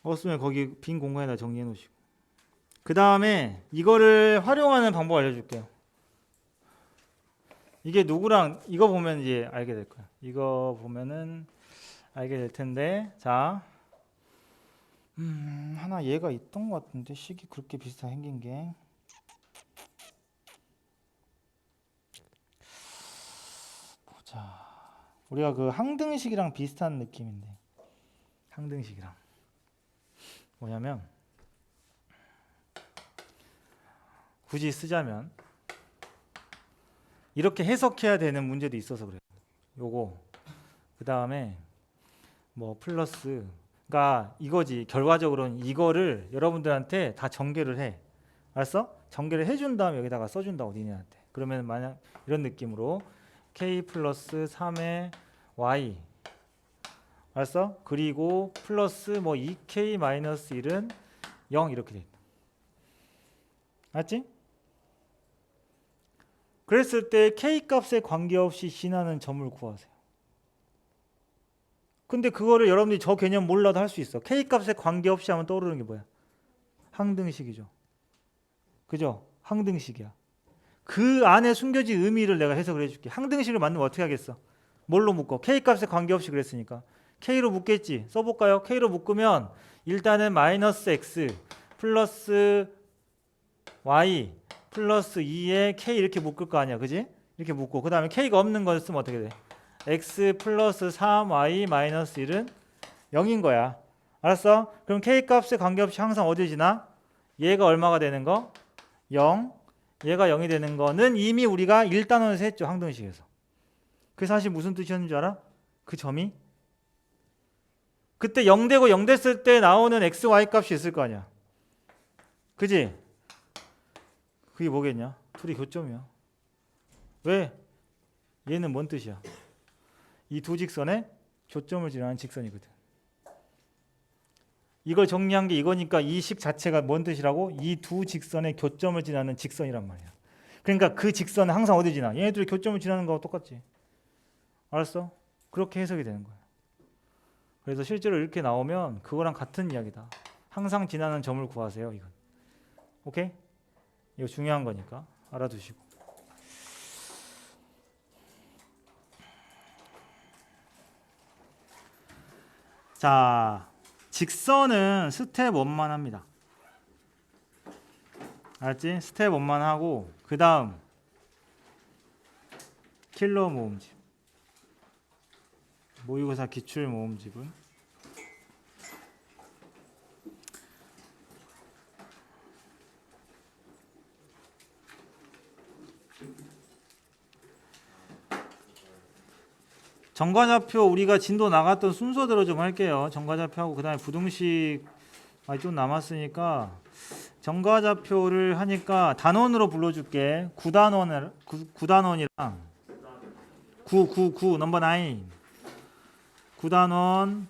없으면 거기 빈 공간에다 정리해 놓으시고. 그 다음에 이거를 활용하는 방법 알려줄게요. 이게 누구랑 이거 보면 이제 알게 될 거야. 이거 보면은 알게 될 텐데, 자, 하나 얘가 있던 것 같은데 식이 그렇게 비슷하게 생긴 게. 보자. 우리가 그 항등식이랑 비슷한 느낌인데, 항등식이랑 뭐냐면 굳이 쓰자면 이렇게 해석해야 되는 문제도 있어서 그래요. 요거 그 다음에 뭐 플러스, 그러니까 이거지. 결과적으로는 이거를 여러분들한테 다 전개를 해. 알았어? 전개를 해준 다음에 여기다가 써준다고 니네한테. 그러면 만약 이런 느낌으로 k 플러스 3의 y, 알았어? 그리고 플러스 뭐 2k 마이너스 1은 0 이렇게 돼 있다. 알았지? 그랬을 때 k 값에 관계없이 지나는 점을 구하세요. 근데 그거를 여러분들이 저 개념 몰라도 할 수 있어. k 값에 관계없이 하면 떠오르는 게 뭐야? 항등식이죠. 그죠? 항등식이야. 그 안에 숨겨진 의미를 내가 해석을 해줄게. 항등식을 만들면 어떻게 하겠어? 뭘로 묶어? k 값에 관계없이 그랬으니까 k로 묶겠지. 써볼까요? k로 묶으면 일단은 마이너스 x 플러스 y 플러스 2에 k 이렇게 묶을 거 아니야. 그지? 이렇게 묶고 그 다음에 k가 없는 걸 쓰면 어떻게 돼? x 플러스 3y 마이너스 1은 0인 거야. 알았어? 그럼 k 값에 관계없이 항상 어디 지나? 얘가 얼마가 되는 거? 0. 얘가 0이 되는 거는 이미 우리가 1단원에서 했죠. 항등식에서. 그게 사실 무슨 뜻이었는 줄 알아? 그 점이 그때 0 되고 0 됐을 때 나오는 x, y 값이 있을 거 아니야. 그지? 그게 뭐겠냐? 둘이 교점이야. 왜? 얘는 뭔 뜻이야? 이 두 직선에 교점을 지나는 직선이거든. 이걸 정리한 게 이거니까 이 식 자체가 뭔 뜻이라고? 이 두 직선의 교점을 지나는 직선이란 말이야. 그러니까 그 직선은 항상 어디 지나? 얘네들이 교점을 지나는 거하고 똑같지. 알았어? 그렇게 해석이 되는 거야. 그래서 실제로 이렇게 나오면 그거랑 같은 이야기다. 항상 지나는 점을 구하세요. 이건. 오케이? 이거 중요한 거니까 알아두시고. 자, 직선은 스텝 1만 합니다. 알았지? 스텝 1만 하고 그 다음 킬러 모음집, 모의고사 기출 모음집은 정과좌표 우리가 진도 나갔던 순서대로 좀 할게요. 정과좌표하고 그 다음에 부등식 좀 남았으니까 정과좌표를 하니까 단원으로 불러줄게. 9단원이랑 9 넘버 9 9단원